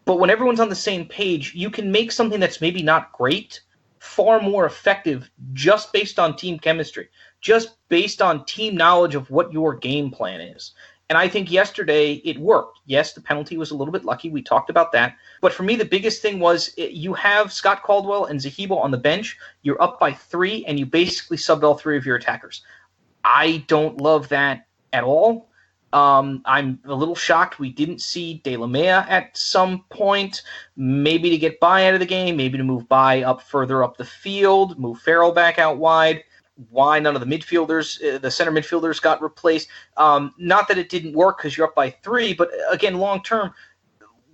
B: But when everyone's on the same page, you can make something that's maybe not great far more effective just based on team chemistry, just based on team knowledge of what your game plan is. And I think yesterday it worked. Yes, the penalty was a little bit lucky. We talked about that. But for me, the biggest thing was you have Scott Caldwell and Zahibo on the bench. You're up by 3, and you basically subbed all 3 of your attackers. I don't love that at all. I'm a little shocked we didn't see De La Mea at some point, maybe to get by out of the game, maybe to move by up further up the field, move Farrell back out wide. Why none of the midfielders, the center midfielders, got replaced? Not that it didn't work because you're up by 3, but again, long term,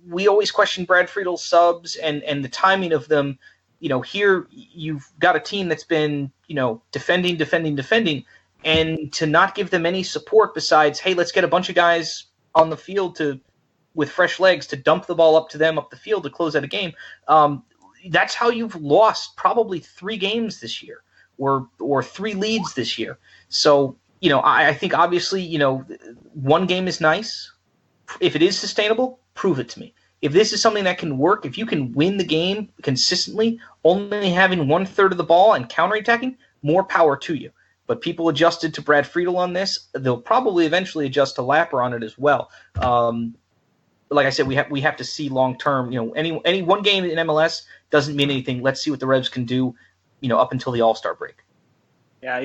B: we always question Brad Friedel's subs and the timing of them. Here you've got a team that's been, defending, and to not give them any support besides, hey, let's get a bunch of guys on the field with fresh legs to dump the ball up to them up the field to close out a game. That's how you've lost probably 3 games this year. Or 3 leads this year. So, I think obviously, one game is nice. If it is sustainable, prove it to me. If this is something that can work, if you can win the game consistently, only having 1/3 of the ball and counterattacking, more power to you. But people adjusted to Brad Friedel on this. They'll probably eventually adjust to Lapper on it as well. Like I said, we have to see long term. Any one game in MLS doesn't mean anything. Let's see what the Revs can do, up until the All-Star break.
D: Yeah,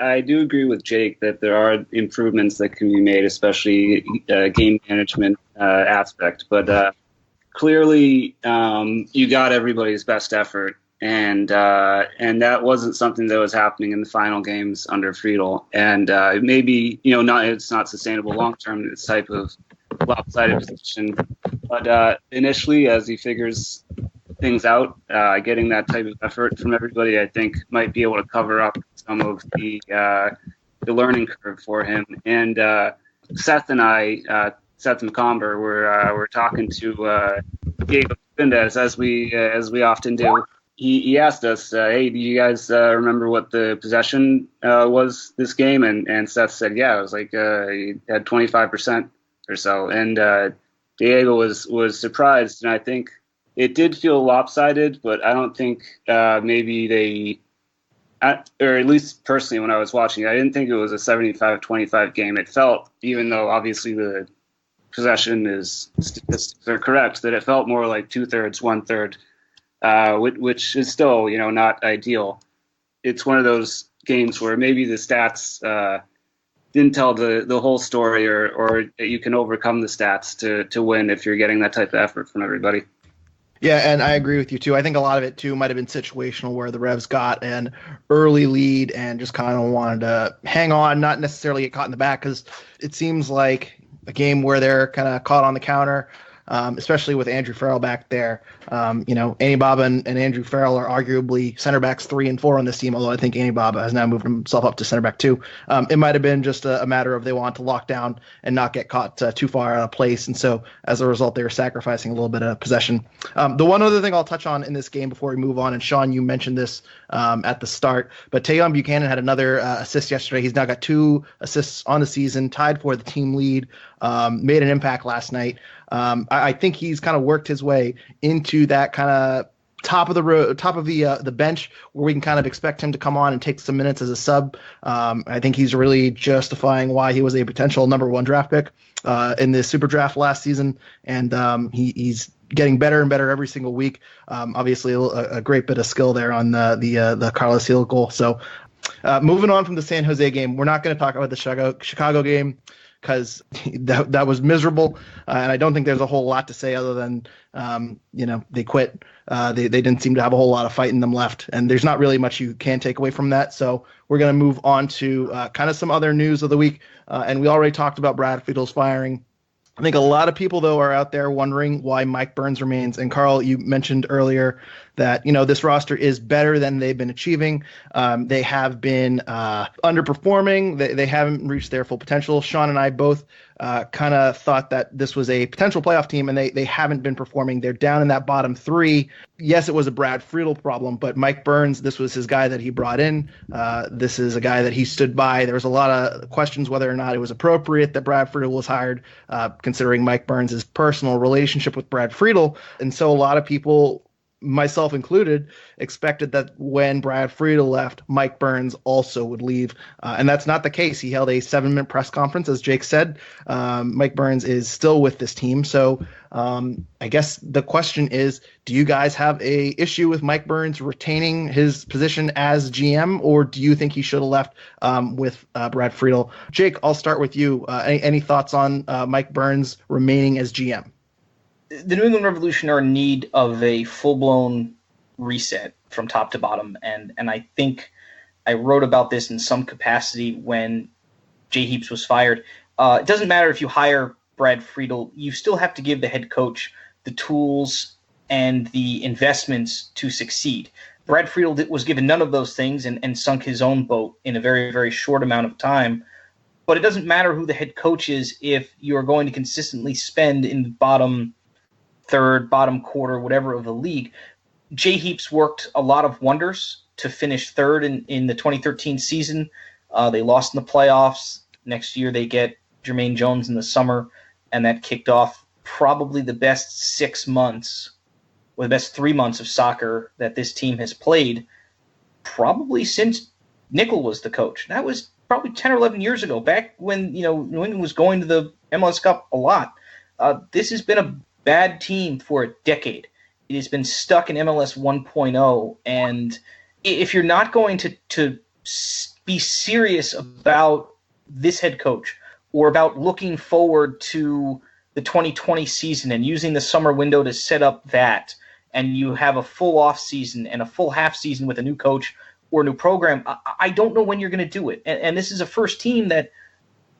D: I do agree with Jake that there are improvements that can be made, especially game management aspect. But clearly you got everybody's best effort, and that wasn't something that was happening in the final games under Friedel. And maybe it's not sustainable long term, this type of lopsided position. But initially, as he figures things out, getting that type of effort from everybody, I think might be able to cover up some of the learning curve for him. And Seth and I, Seth McComber, were talking to Diego Findez, as we often do. He asked us, "Hey, do you guys remember what the possession was this game?" And Seth said, "Yeah, it was like he had 25% or so." And Diego was surprised, and I think it did feel lopsided, but I don't think maybe they, or at least personally when I was watching, I didn't think it was a 75-25 game. It felt, even though obviously the possession statistics are correct, that it felt more like 2/3, 1/3, which is still, not ideal. It's one of those games where maybe the stats didn't tell the whole story, or you can overcome the stats to win if you're getting that type of effort from everybody.
A: Yeah, and I agree with you too. I think a lot of it too might have been situational, where the Revs got an early lead and just kind of wanted to hang on, not necessarily get caught in the back, because it seems like a game where they're kind of caught on the counter, especially with Andrew Farrell back there. Andy Baba and Andrew Farrell are arguably center backs 3 and 4 on this team, although I think Andy Baba has now moved himself up to center back 2. It might have been just a matter of they want to lock down and not get caught too far out of place, and so as a result, they were sacrificing a little bit of possession. The one other thing I'll touch on in this game before we move on, and Sean, you mentioned this at the start, but Tayon Buchanan had another assist yesterday. He's now got 2 assists on the season, tied for the team lead, made an impact last night. I think he's kind of worked his way into that kind of top of the bench, where we can kind of expect him to come on and take some minutes as a sub. I think he's really justifying why he was a potential number 1 draft pick in the super draft last season, and he's getting better and better every single week. Obviously, a great bit of skill there on the Carlos Hill goal. So moving on from the San Jose game, we're not going to talk about the Chicago game, because that was miserable, and I don't think there's a whole lot to say other than they quit. They didn't seem to have a whole lot of fight in them left, and there's not really much you can take away from that. So we're going to move on to kind of some other news of the week, and we already talked about Brad Friedel's firing. I think a lot of people, though, are out there wondering why Mike Burns remains. And Carl, you mentioned earlier that, this roster is better than they've been achieving. They have been underperforming. They haven't reached their full potential. Sean and I both kind of thought that this was a potential playoff team, and they haven't been performing. They're down in that bottom 3. Yes, it was a Brad Friedel problem, but Mike Burns, this was his guy that he brought in. This is a guy that he stood by. There was a lot of questions whether or not it was appropriate that Brad Friedel was hired, considering Mike Burns' personal relationship with Brad Friedel. And so a lot of people, myself included, expected that when Brad Friedel left, Mike Burns also would leave. And that's not the case. He held a 7-minute press conference, as Jake said. Mike Burns is still with this team. So I guess the question is, do you guys have a issue with Mike Burns retaining his position as GM, or do you think he should have left with Brad Friedel? Jake, I'll start with you. Any thoughts on Mike Burns remaining as GM?
B: The New England Revolution are in need of a full-blown reset from top to bottom, and I think I wrote about this in some capacity when Jay Heaps was fired. It doesn't matter if you hire Brad Friedel, you still have to give the head coach the tools and the investments to succeed. Brad Friedel was given none of those things and sunk his own boat in a very, very short amount of time. But it doesn't matter who the head coach is if you're going to consistently spend in the bottom third, bottom quarter, whatever of the league. Jay Heaps worked a lot of wonders to finish third in the 2013 season. They lost in the playoffs. Next year they get Jermaine Jones in the summer, and that kicked off probably the best 6 months, or the best 3 months of soccer that this team has played, probably since Nickel was the coach. That was probably 10 or 11 years ago, back when New England was going to the MLS Cup a lot. This has been a bad team for a decade. It has been stuck in MLS 1.0, and if you're not going to be serious about this head coach or about looking forward to the 2020 season and using the summer window to set up that, and you have a full off season and a full half season with a new coach or a new program, I don't know when you're going to do it. And this is a first team that,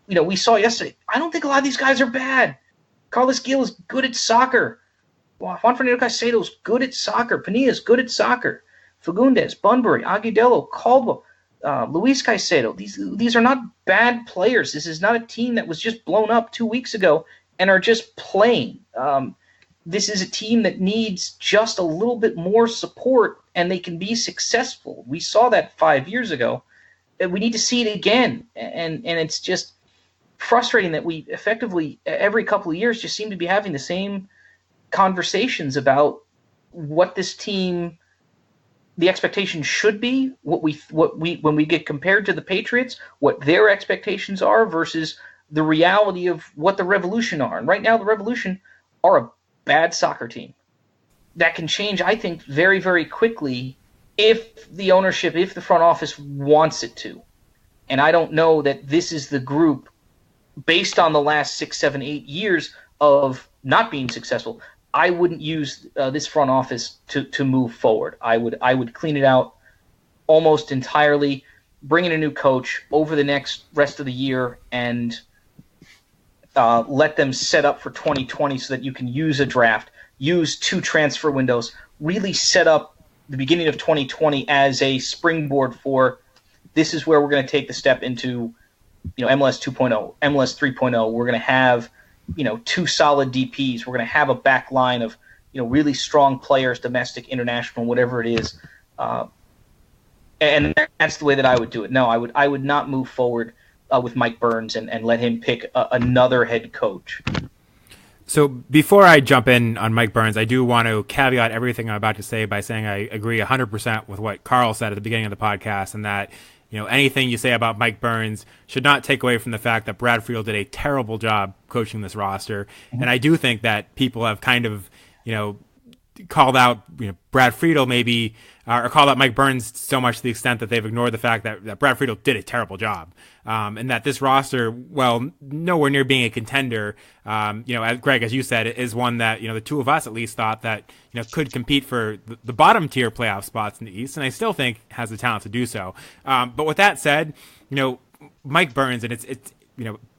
B: we saw yesterday. I don't think a lot of these guys are bad. Carlos Gil is good at soccer. Juan Fernando Caicedo is good at soccer. Pinilla is good at soccer. Fagundes, Bunbury, Agudelo, Caldwell, Luis Caicedo. These are not bad players. This is not a team that was just blown up 2 weeks ago and are just playing. This is a team that needs just a little bit more support, and they can be successful. We saw that 5 years ago. We need to see it again, and it's just frustrating that we effectively every couple of years just seem to be having the same conversations about what this team, the expectations should be, what we when we get compared to the Patriots, what their expectations are versus the reality of what the Revolution are. And right now, the Revolution are a bad soccer team. That can change, I think, very, very quickly if the ownership, if the front office wants it to. And I don't know that this is the group, based on the last 6, 7, 8 years of not being successful. I wouldn't use this front office to move forward. I would clean it out almost entirely, bring in a new coach over the next rest of the year, and let them set up for 2020 so that you can use a draft, use 2 transfer windows, really set up the beginning of 2020 as a springboard for this is where we're going to take the step into MLS 2.0, MLS 3.0. We're going to have 2 solid DPs. We're going to have a back line of really strong players, domestic, international, whatever it is. And that's the way that I would do it. No, I would not move forward with Mike Burns and let him pick another head coach.
C: So before I jump in on Mike Burns, I do want to caveat everything I'm about to say by saying I agree 100% with what Carl said at the beginning of the podcast, and that anything you say about Mike Burns should not take away from the fact that Brad Friedel did a terrible job coaching this roster. Mm-hmm. And I do think that people have kind of, called out, Brad Friedel maybe, or called out Mike Burns so much to the extent that they've ignored the fact that Brad Friedel did a terrible job. And that this roster, well, nowhere near being a contender, as Greg, as you said, is one that, the two of us at least thought that, could compete for the bottom tier playoff spots in the East. And I still think has the talent to do so. But with that said, Mike Burns, and it's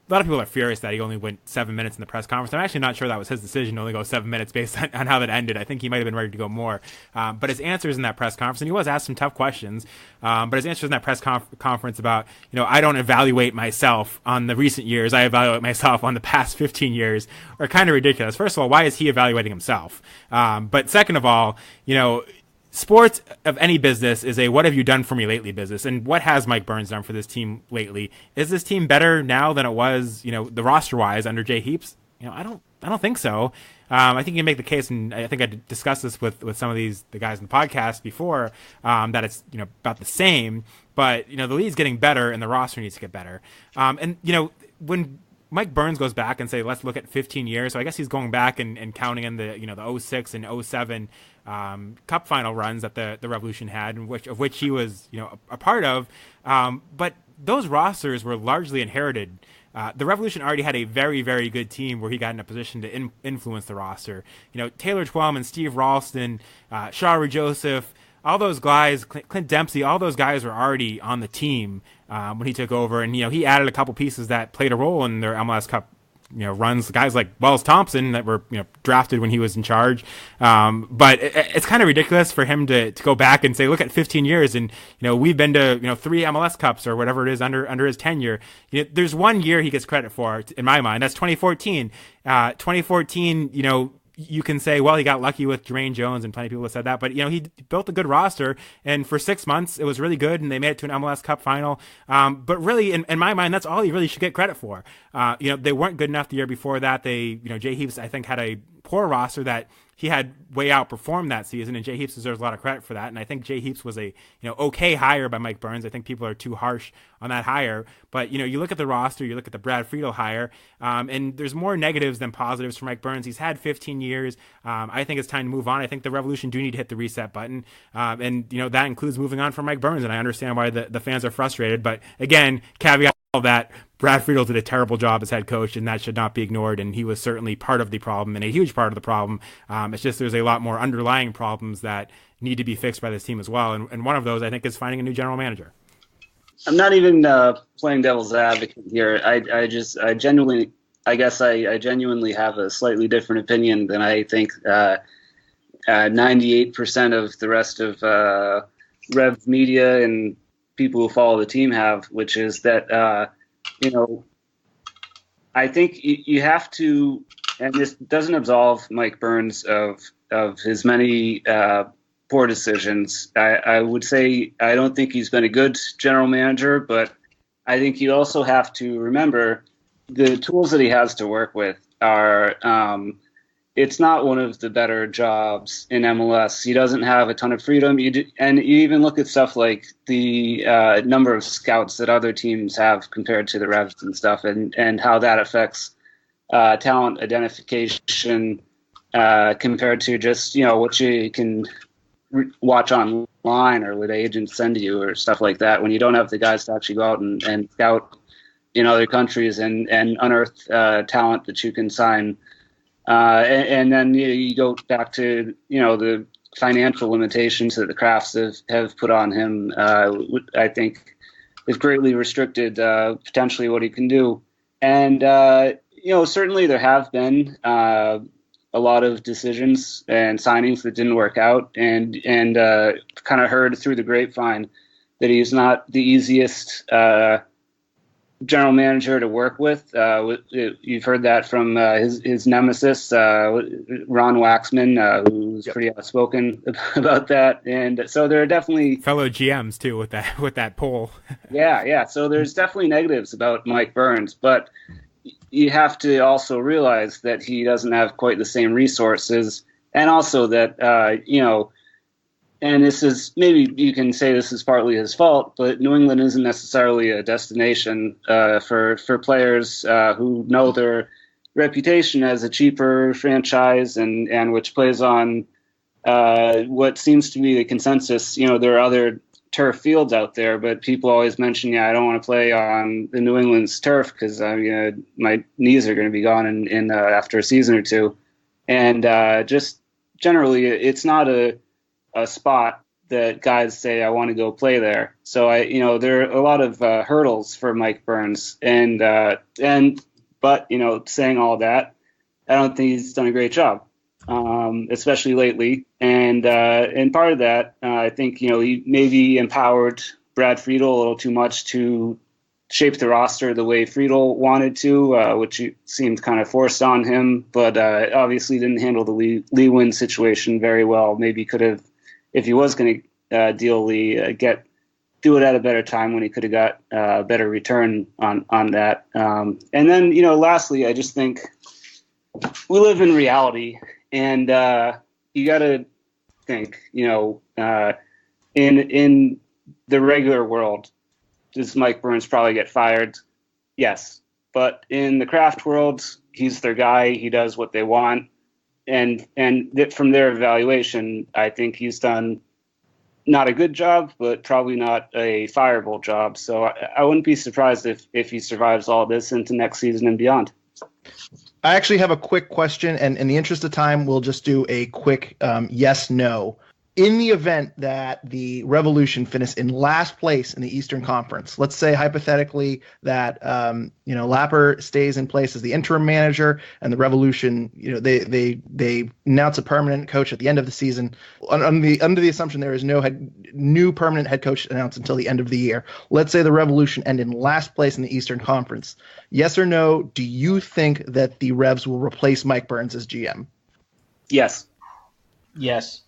C: a lot of people are furious that he only went 7 minutes in the press conference. I'm actually not sure that was his decision to only go 7 minutes based on how that ended. I think he might have been ready to go more. But his answers in that press conference, and he was asked some tough questions, but his answers in that press conference about, I don't evaluate myself on the recent years, I evaluate myself on the past 15 years, are kind of ridiculous. First of all, why is he evaluating himself? But second of all, sports of any business is a what have you done for me lately business. And what has Mike Burns done for this team lately? Is this team better now than it was, the roster wise under Jay Heaps? I don't think so. I think you can make the case, and I think I discussed this with some of the guys in the podcast before, that it's, about the same, but, the league's getting better and the roster needs to get better. And when Mike Burns goes back and say, let's look at 15 years. So I guess he's going back and counting in the, the 06 and 07 cup final runs that the Revolution had, and of which he was, a part of. But those rosters were largely inherited. The Revolution already had a very, very good team where he got in a position to influence the roster. Taylor Twellman, Steve Ralston, Shari Joseph, all those guys, Clint Dempsey, all those guys were already on the team when he took over, and he added a couple pieces that played a role in their MLS Cup runs. Guys like Wells Thompson that were drafted when he was in charge, but it's kind of ridiculous for him to go back and say, look at 15 years, and we've been to 3 MLS Cups or whatever it is under his tenure. There's one year he gets credit for, in my mind, that's 2014. 2014, you can say, well, he got lucky with Jermaine Jones, and plenty of people have said that, but he built a good roster, and for 6 months it was really good, and they made it to an MLS Cup final. But really, in my mind, that's all he really should get credit for. They weren't good enough the year before that. Jay Heaps, I think, had a poor roster that he had way outperformed that season, and Jay Heaps deserves a lot of credit for that. And I think Jay Heaps was a okay hire by Mike Burns. I think people are too harsh on that hire, but you look at the roster, you look at the Brad Friedel hire, and there's more negatives than positives for Mike Burns. He's had 15 years. I think it's time to move on. I think the Revolution do need to hit the reset button, and that includes moving on from Mike Burns. And I understand why the fans are frustrated, but again, caveat that Brad Friedel did a terrible job as head coach, and that should not be ignored. And he was certainly part of the problem and a huge part of the problem. It's just there's a lot more underlying problems that need to be fixed by this team as well. And one of those, I think, is finding a new general manager.
D: I'm not even playing devil's advocate here. I genuinely have a slightly different opinion than I think 98% of the rest of Rev media and people who follow the team have, which is that, I think you have to, and this doesn't absolve Mike Burns of his many poor decisions. I would say I don't think he's been a good general manager, but I think you also have to remember the tools that he has to work with are it's not one of the better jobs in MLS. He doesn't have a ton of freedom. And you even look at stuff like the number of scouts that other teams have compared to the Revs and stuff, and how that affects talent identification compared to just, what you can watch online or what agents send you or stuff like that, when you don't have the guys to actually go out and scout in other countries and unearth talent that you can sign. And then you go back to, the financial limitations that the Crafts have put on him, I think has greatly restricted potentially what he can do. And, certainly there have been a lot of decisions and signings that didn't work out, and kind of heard through the grapevine that he's not the easiest general manager to work with. You've heard that from his nemesis, Ron Waxman, who's pretty outspoken about that. And so there are definitely
C: fellow GMs too with that poll.
D: Yeah. So there's definitely negatives about Mike Burns, but you have to also realize that he doesn't have quite the same resources, and also that and this is, maybe you can say this is partly his fault, but New England isn't necessarily a destination for players who know their reputation as a cheaper franchise and which plays on what seems to be the consensus. There are other turf fields out there, but people always mention, I don't want to play on the New England's turf because my knees are going to be gone in after a season or two. And just generally, it's not a spot that guys say, I want to go play there. So there are a lot of hurdles for Mike Burns, but saying all that, I don't think he's done a great job, especially lately. And part of that, I think, he maybe empowered Brad Friedel a little too much to shape the roster the way Friedel wanted to, which seemed kind of forced on him, but obviously didn't handle the Lee Win situation very well. Maybe could have, if he was going to deal Lee, do it at a better time when he could have got a better return on that. And then, lastly, I just think we live in reality, and you got to think, in the regular world, does Mike Burns probably get fired? Yes. But in the Kraft world, he's their guy. He does what they want. And from their evaluation, I think he's done not a good job, but probably not a fireable job. So I wouldn't be surprised if he survives all this into next season and beyond.
A: I actually have a quick question, and in the interest of time, we'll just do a quick yes/no. In the event that the Revolution finish in last place in the Eastern Conference, let's say hypothetically that Lapper stays in place as the interim manager, and the Revolution, they announce a permanent coach at the end of the season. Under the assumption there is no new permanent head coach announced until the end of the year. Let's say the Revolution end in last place in the Eastern Conference. Yes or no? Do you think that the Revs will replace Mike Burns as GM?
D: Yes.
B: Yes.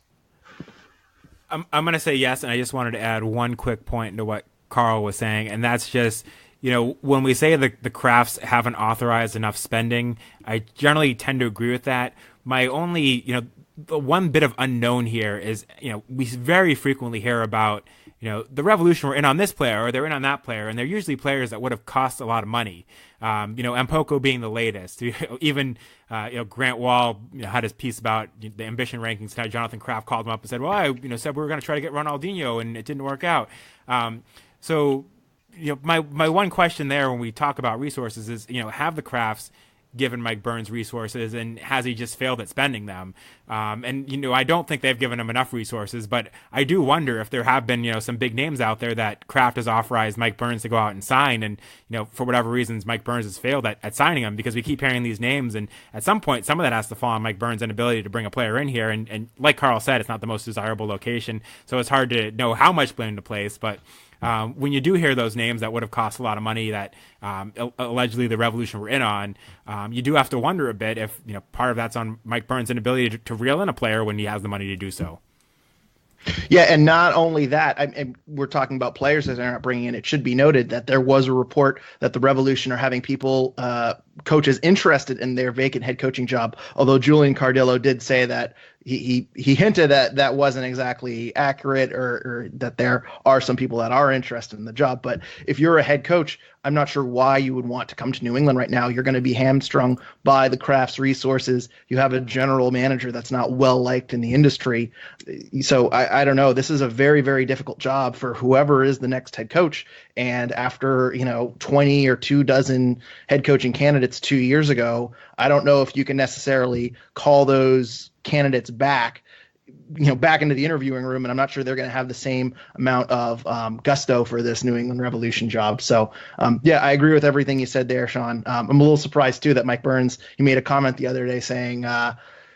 C: I'm going to say yes, and I just wanted to add one quick point to what Carl was saying, and that's just, when we say the Crafts haven't authorized enough spending, I generally tend to agree with that. My only, the one bit of unknown here is, we very frequently hear about, the Revolution were in on this player or they're in on that player, and they're usually players that would have cost a lot of money. Mpoko being the latest. Even Grant Wall had his piece about the ambition rankings tonight. Jonathan Kraft called him up and said, "Well, I said we were going to try to get Ronaldinho and it didn't work out." So My one question there when we talk about resources is, have the Crafts given Mike Burns resources, and has he just failed at spending them? I don't think they've given him enough resources, but I do wonder if there have been, some big names out there that Kraft has authorized Mike Burns to go out and sign. And, for whatever reasons, Mike Burns has failed at signing them, because we keep hearing these names. And at some point, some of that has to fall on Mike Burns' inability to bring a player in here. And like Carl said, it's not the most desirable location. So it's hard to know how much blame to place, but when you do hear those names that would have cost a lot of money that allegedly the Revolution were in on, you do have to wonder a bit if part of that's on Mike Burns' inability to reel in a player when he has the money to do so.
A: Yeah, and not only that, we're talking about players that they're not bringing in. It should be noted that there was a report that the Revolution are having coaches interested in their vacant head coaching job, although Julian Cardillo did say that he hinted that that wasn't exactly accurate, or that there are some people that are interested in the job. But if you're a head coach, I'm not sure why you would want to come to New England right now. You're going to be hamstrung by the Crafts resources. You have a general manager that's not well liked in the industry. So I don't know. This is a very, very difficult job for whoever is the next head coach. And after 20 or 24 head coaching candidates 2 years ago, I don't know if you can necessarily call those candidates back into the interviewing room, and I'm not sure they're going to have the same amount of gusto for this New England Revolution job. So, I agree with everything you said there, Sean. I'm a little surprised, too, that Mike Burns, he made a comment the other day saying,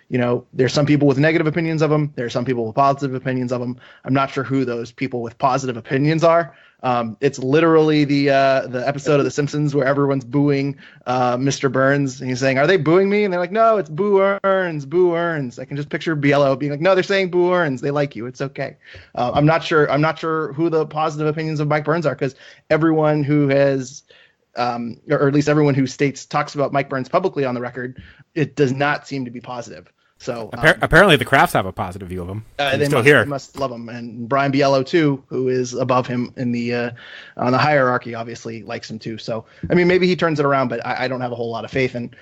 A: there's some people with negative opinions of him. There are some people with positive opinions of him. I'm not sure who those people with positive opinions are. It's literally the episode of The Simpsons where everyone's booing Mr. Burns, and he's saying, "Are they booing me?" And they're like, "No, it's Boo Earns, Boo Earns." I can just picture Biello being like, "No, they're saying Boo Earns. They like you. It's okay." I'm not sure who the positive opinions of Mike Burns are, because everyone who has, or at least everyone who talks about Mike Burns publicly on the record, it does not seem to be positive. So
C: apparently the Crafts have a positive view of him.
A: They must love him, and Brian Biello too, who is above him in the on the hierarchy, obviously likes him too. So maybe he turns it around, but I don't have a whole lot of faith. And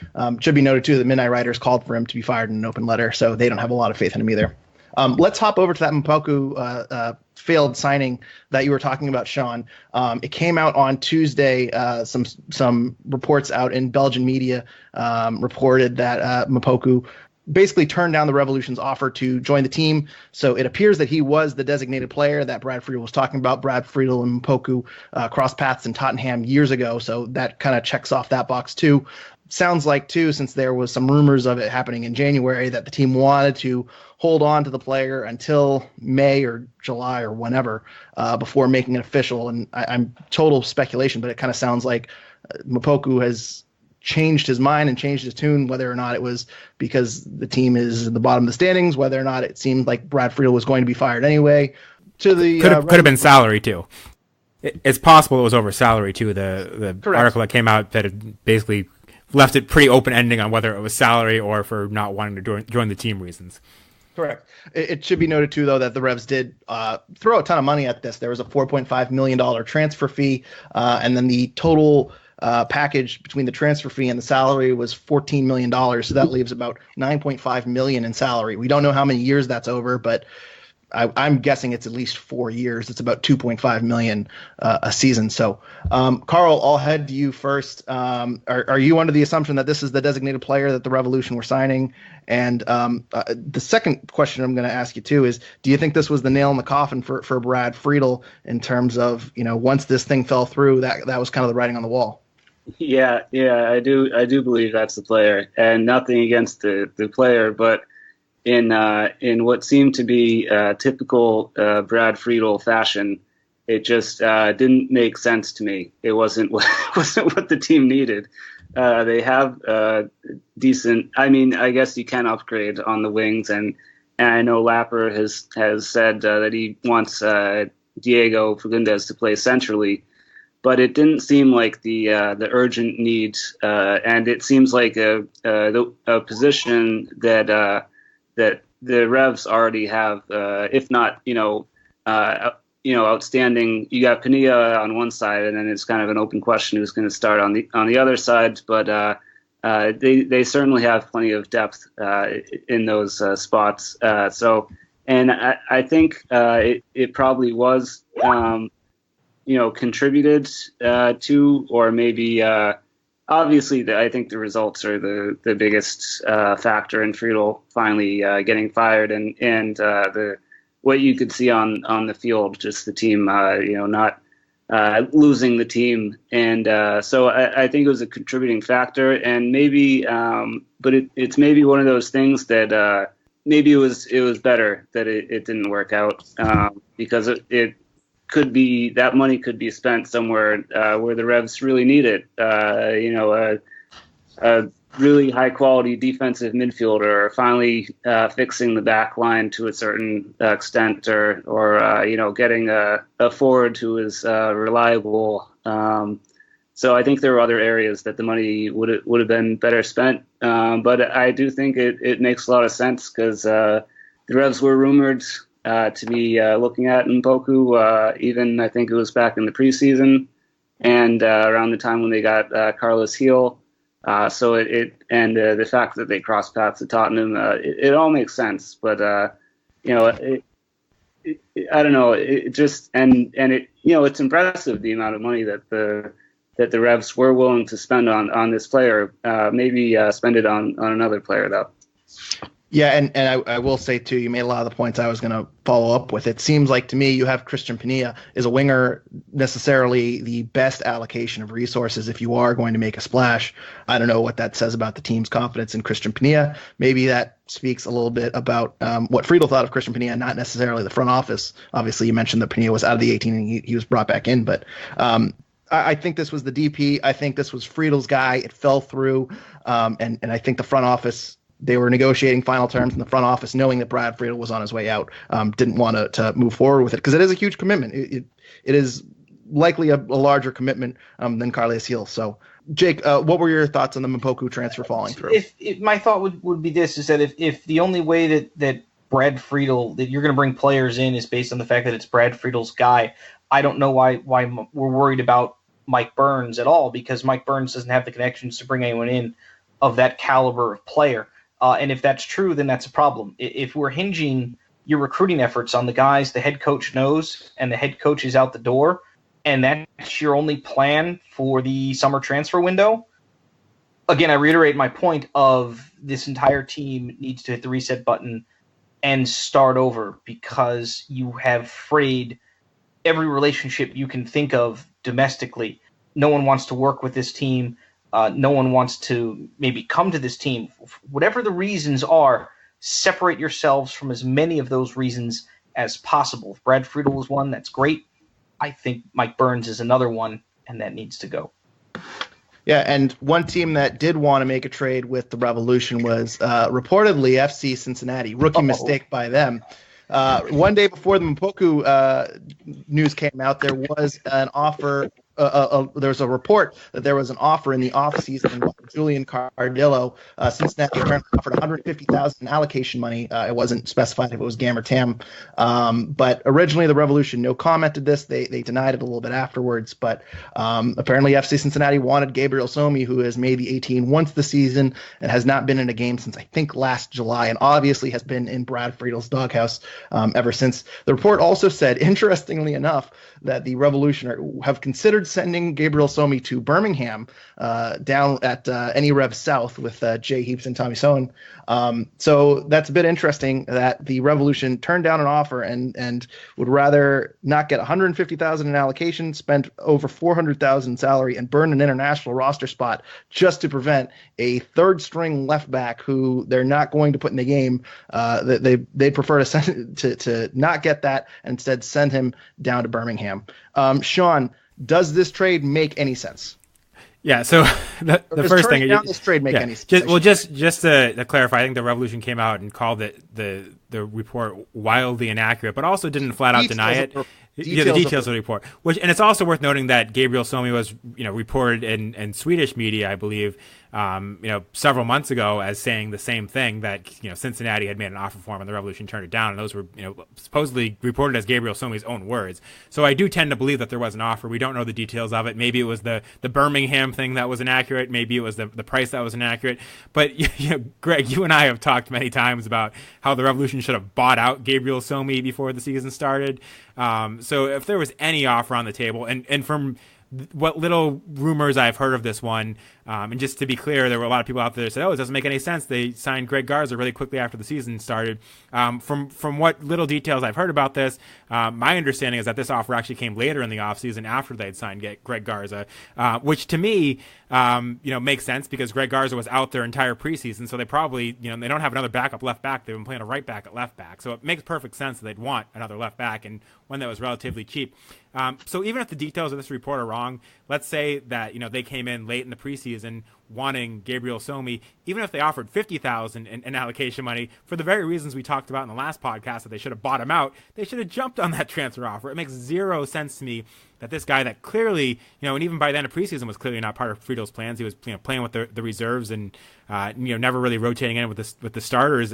A: should be noted too, the Midnight Riders called for him to be fired in an open letter, so they don't have a lot of faith in him either. Let's hop over to that Mpoku failed signing that you were talking about, Sean. It came out on Tuesday. Some reports out in Belgian media reported that Mpoku basically turned down the Revolution's offer to join the team. So it appears that he was the designated player that Brad Friedel was talking about. Brad Friedel and Mpoku crossed paths in Tottenham years ago, so that kind of checks off that box too. Sounds like, too, since there was some rumors of it happening in January, that the team wanted to hold on to the player until May or July or whenever before making it official. And I'm total speculation, but it kind of sounds like Mpoku has changed his mind and changed his tune, whether or not it was because the team is in the bottom of the standings, whether or not it seemed like Brad Friedel was going to be fired anyway. Could
C: have been salary too. It's possible it was over salary too. The article that came out that had basically left it pretty open ending on whether it was salary or for not wanting to join the team reasons.
A: Correct. It should be noted too, though, that the Revs did throw a ton of money at this. There was a $4.5 million transfer fee, and then the total package between the transfer fee and the salary was $14 million. So that leaves about $9.5 million in salary. We don't know how many years that's over, but I'm guessing it's at least 4 years. It's about $2.5 million a season. So, Carl, I'll head to you first. Are you under the assumption that this is the designated player that the Revolution were signing? And the second question I'm going to ask you too is, do you think this was the nail in the coffin for Brad Friedel in terms of, once this thing fell through, that was kind of the writing on the wall?
D: Yeah, I do believe that's the player, and nothing against the player, but in what seemed to be typical Brad Friedel fashion, it just didn't make sense to me. It wasn't what the team needed. They have decent. I mean, I guess you can upgrade on the wings, and I know Lapper has said that he wants Diego Fagundes to play centrally. But it didn't seem like the urgent need, and it seems like a position that the Revs already have, if not outstanding. You got Pania on one side, and then it's kind of an open question who's going to start on the other side. But they certainly have plenty of depth in those spots. And I think it probably was. contributed to, or maybe obviously I think the results are the biggest factor in Friedel finally getting fired, and the what you could see on the field, just the team not losing the team, and so I think it was a contributing factor, and maybe but it's maybe one of those things that maybe it was better that it didn't work out, because it could be that money could be spent somewhere where the Revs really need it. A really high quality defensive midfielder, or finally fixing the back line to a certain extent, or getting a forward who is reliable. So I think there were other areas that the money would have been better spent. But I do think it makes a lot of sense, because the Revs were rumored to be looking at Mpoku, even I think it was back in the preseason, and around the time when they got Carlos Heel. So the fact that they crossed paths at Tottenham, it all makes sense. But I don't know. It just it's impressive the amount of money that the Revs were willing to spend on this player. Maybe spend it on another player though.
A: Yeah, and I will say, too, you made a lot of the points I was going to follow up with. It seems like to me you have Christian Pinilla is a winger, necessarily the best allocation of resources if you are going to make a splash. I don't know what that says about the team's confidence in Christian Pinilla. Maybe that speaks a little bit about what Friedel thought of Christian Pinilla, not necessarily the front office. Obviously, you mentioned that Pinilla was out of the 18 and he was brought back in, but I think this was the DP. I think this was Friedel's guy. It fell through, and I think the front office, they were negotiating final terms in the front office, knowing that Brad Friedel was on his way out. Didn't want to move forward with it, because it is a huge commitment. It is likely a larger commitment than Carles Heel. So, Jake, what were your thoughts on the Mpoku transfer falling through?
B: If my thought would be this, is that if the only way that Brad Friedel, that you're going to bring players in, is based on the fact that it's Brad Friedel's guy, I don't know why we're worried about Mike Burns at all, because Mike Burns doesn't have the connections to bring anyone in of that caliber of player. And if that's true, then that's a problem. If we're hinging your recruiting efforts on the guys the head coach knows and the head coach is out the door, and that's your only plan for the summer transfer window, again, I reiterate my point of this entire team needs to hit the reset button and start over, because you have frayed every relationship you can think of domestically. No one wants to work with this team. No one wants to maybe come to this team. Whatever the reasons are, separate yourselves from as many of those reasons as possible. If Brad Friedel was one, that's great. I think Mike Burns is another one, and that needs to go.
A: Yeah, and one team that did want to make a trade with the Revolution was reportedly FC Cincinnati. Rookie mistake by them. One day before the Mpoku news came out, there was an offer. There was a report that there was an offer in the offseason by Julian Cardillo. Cincinnati apparently offered $150,000 in allocation money. It wasn't specified if it was GAM or TAM. But originally the Revolution no commented this. They denied it a little bit afterwards. But apparently FC Cincinnati wanted Gabriel Somi, who has made the 18 once this season and has not been in a game since I think last July, and obviously has been in Brad Friedel's doghouse ever since. The report also said, interestingly enough, that the Revolution have considered sending Gabriel Somi to Birmingham down at Any Rev South with Jay Heaps and Tommy Sohn. So that's a bit interesting that the Revolution turned down an offer and would rather not get $150,000 in allocation, spend over $400,000 in salary, and burn an international roster spot just to prevent a third-string left back who they're not going to put in the game. They prefer to send to not get that and instead send him down to Birmingham. Sean, does this trade make any sense?
C: Yeah, so the first thing,
A: down this trade make any sense?
C: Just to clarify, I think the Revolution came out and called it the report wildly inaccurate, but also didn't flat out deny it. The details of the report. And it's also worth noting that Gabriel Somi was, reported in Swedish media, I believe, several months ago as saying the same thing, that Cincinnati had made an offer for him and the Revolution turned it down, and those were supposedly reported as Gabriel Somi's own words. So I do tend to believe that there was an offer. We don't know the details of it. Maybe it was the Birmingham thing that was inaccurate. Maybe it was the price that was inaccurate. But Greg, you and I have talked many times about how the Revolution should have bought out Gabriel Somi before the season started. So if there was any offer on the table, and from what little rumors I've heard of this one, and just to be clear, there were a lot of people out there that said, "Oh, it doesn't make any sense. They signed Greg Garza really quickly after the season started." From what little details I've heard about this, my understanding is that this offer actually came later in the offseason after they'd signed Greg Garza, which to me, makes sense because Greg Garza was out their entire preseason, so they probably, they don't have another backup left back. They've been playing a right back at left back, so it makes perfect sense that they'd want another left back and one that was relatively cheap. So even if the details of this report are wrong, let's say that they came in late in the preseason wanting Gabriel Somi, even if they offered $50,000 in allocation money for the very reasons we talked about in the last podcast that they should have bought him out, they should have jumped on that transfer offer. It makes zero sense to me that this guy that clearly, and even by the end of preseason was clearly not part of Friedel's plans. He was playing with the reserves and never really rotating in with the starters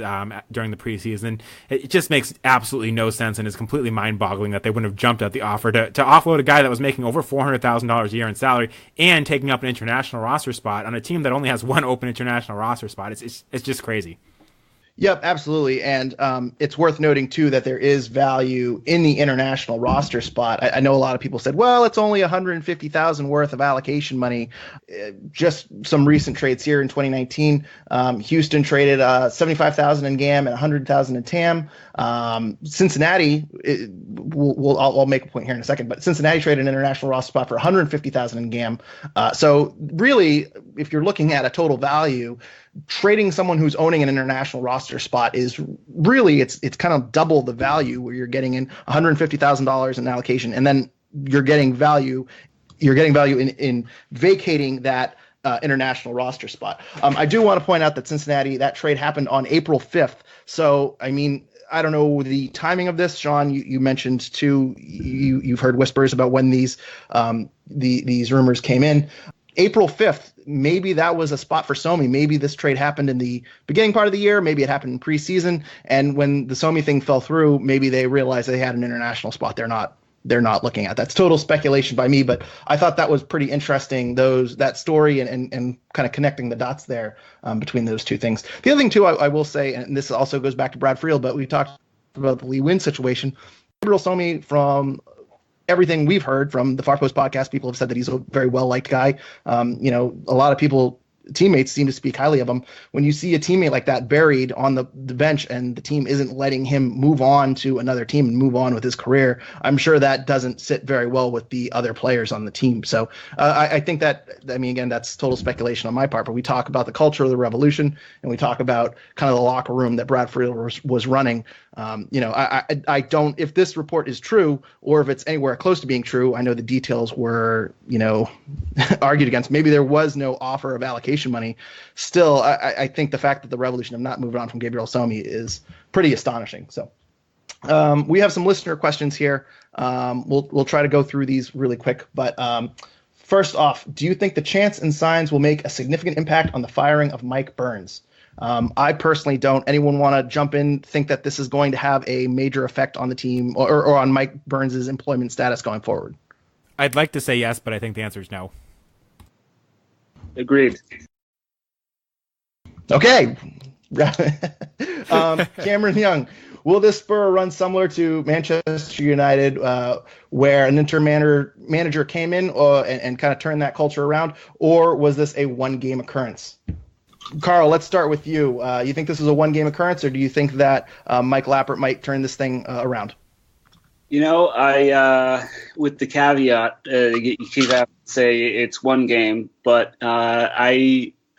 C: during the preseason. It just makes absolutely no sense and is completely mind-boggling that they wouldn't have jumped at the offer to offload a guy that was making over $400,000 a year in salary and taking up an international roster spot on a team that only has one open international roster spot. It's just crazy.
A: Yep, absolutely. And it's worth noting, too, that there is value in the international roster spot. I know a lot of people said, well, it's only $150,000 worth of allocation money. Just some recent trades here in 2019. Houston traded $75,000 in GAM and $100,000 in TAM. Cincinnati, I'll make a point here in a second, but Cincinnati traded an international roster spot for $150,000 in GAM. So really, if you're looking at a total value, trading someone who's owning an international roster spot is really, it's kind of double the value, where you're getting in $150,000 in allocation, and then you're getting value in vacating that international roster spot. I do want to point out that Cincinnati, that trade happened on April 5th. So, I mean, I don't know the timing of this. Sean, you mentioned too, you've heard whispers about when these rumors came in. April 5th, maybe that was a spot for Somi. Maybe this trade happened in the beginning part of the year. Maybe it happened in preseason. And when the Somi thing fell through, maybe they realized they had an international spot they're not looking at. That's total speculation by me, but I thought that was pretty interesting, that story and kind of connecting the dots there between those two things. The other thing, too, I will say, and this also goes back to Brad Friedel, but we talked about the Lee Win situation. Gabriel Somi, from everything we've heard from the Far Post podcast, people have said that he's a very well-liked guy. A lot of people, teammates, seem to speak highly of him. When you see a teammate like that buried on the bench and the team isn't letting him move on to another team and move on with his career, I'm sure that doesn't sit very well with the other players on the team. So I think that, again, that's total speculation on my part, but we talk about the culture of the Revolution and we talk about kind of the locker room that Brad Friedel was running. I don't, if this report is true or if it's anywhere close to being true, I know the details were, argued against. Maybe there was no offer of allocation money. Still, I think the fact that the Revolution have not moved on from Gabriel Somi is pretty astonishing. So we have some listener questions here. We'll try to go through these really quick, but first off, do you think the chants and signs will make a significant impact on the firing of Mike Burns? I personally don't. Anyone want to jump in, think that this is going to have a major effect on the team or on Mike Burns' employment status going forward?
C: I'd like to say yes, but I think the answer is no.
D: Agreed.
A: Okay. Cameron Young, will this spur a run similar to Manchester United, where an interim manager came in and kind of turned that culture around, or was this a one-game occurrence? Carl, let's start with you. You think this is a one-game occurrence, or do you think that Mike Lappert might turn this thing around?
D: I with the caveat, you keep having to say it's one game, but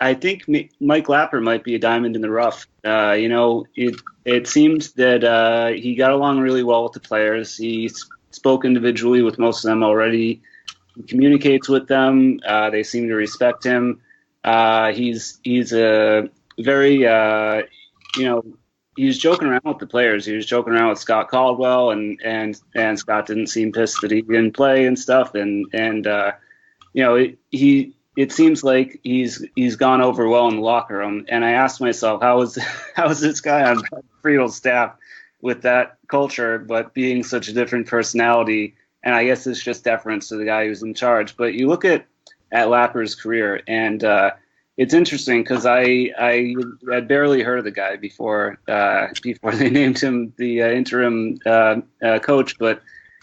D: I think Mike Lappert might be a diamond in the rough. It seemed that he got along really well with the players. He spoke individually with most of them already. He communicates with them. They seem to respect him. He's a very he was joking around with the players. He was joking around with Scott Caldwell, and Scott didn't seem pissed that he didn't play and stuff. It seems like he's gone over well in the locker room. And I asked myself, how is this guy on Friedel's staff with that culture, but being such a different personality? And I guess it's just deference to the guy who's in charge. But you look at Lapper's career, and it's interesting because I had barely heard of the guy before they named him the interim coach. But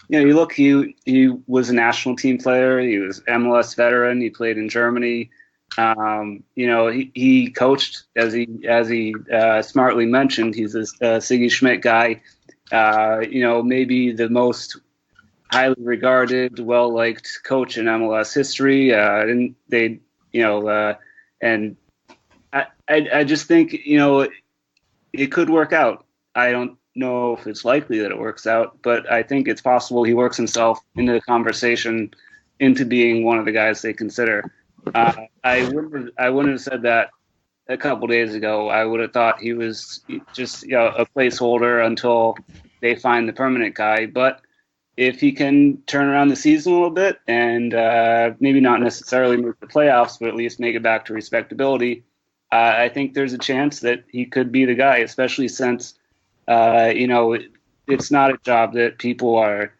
D: you look, he was a national team player. He was MLS veteran. He played in Germany. He coached, as he smartly mentioned. He's a Siggy Schmidt guy. Maybe the most highly regarded, well-liked coach in MLS history. And I just think, it could work out. I don't know if it's likely that it works out, but I think it's possible he works himself into the conversation into being one of the guys they consider. I wouldn't have said that a couple days ago. I would have thought he was just a placeholder until they find the permanent guy. But if he can turn around the season a little bit and maybe not necessarily make the playoffs, but at least make it back to respectability, I think there's a chance that he could be the guy, especially since, it's not a job that people are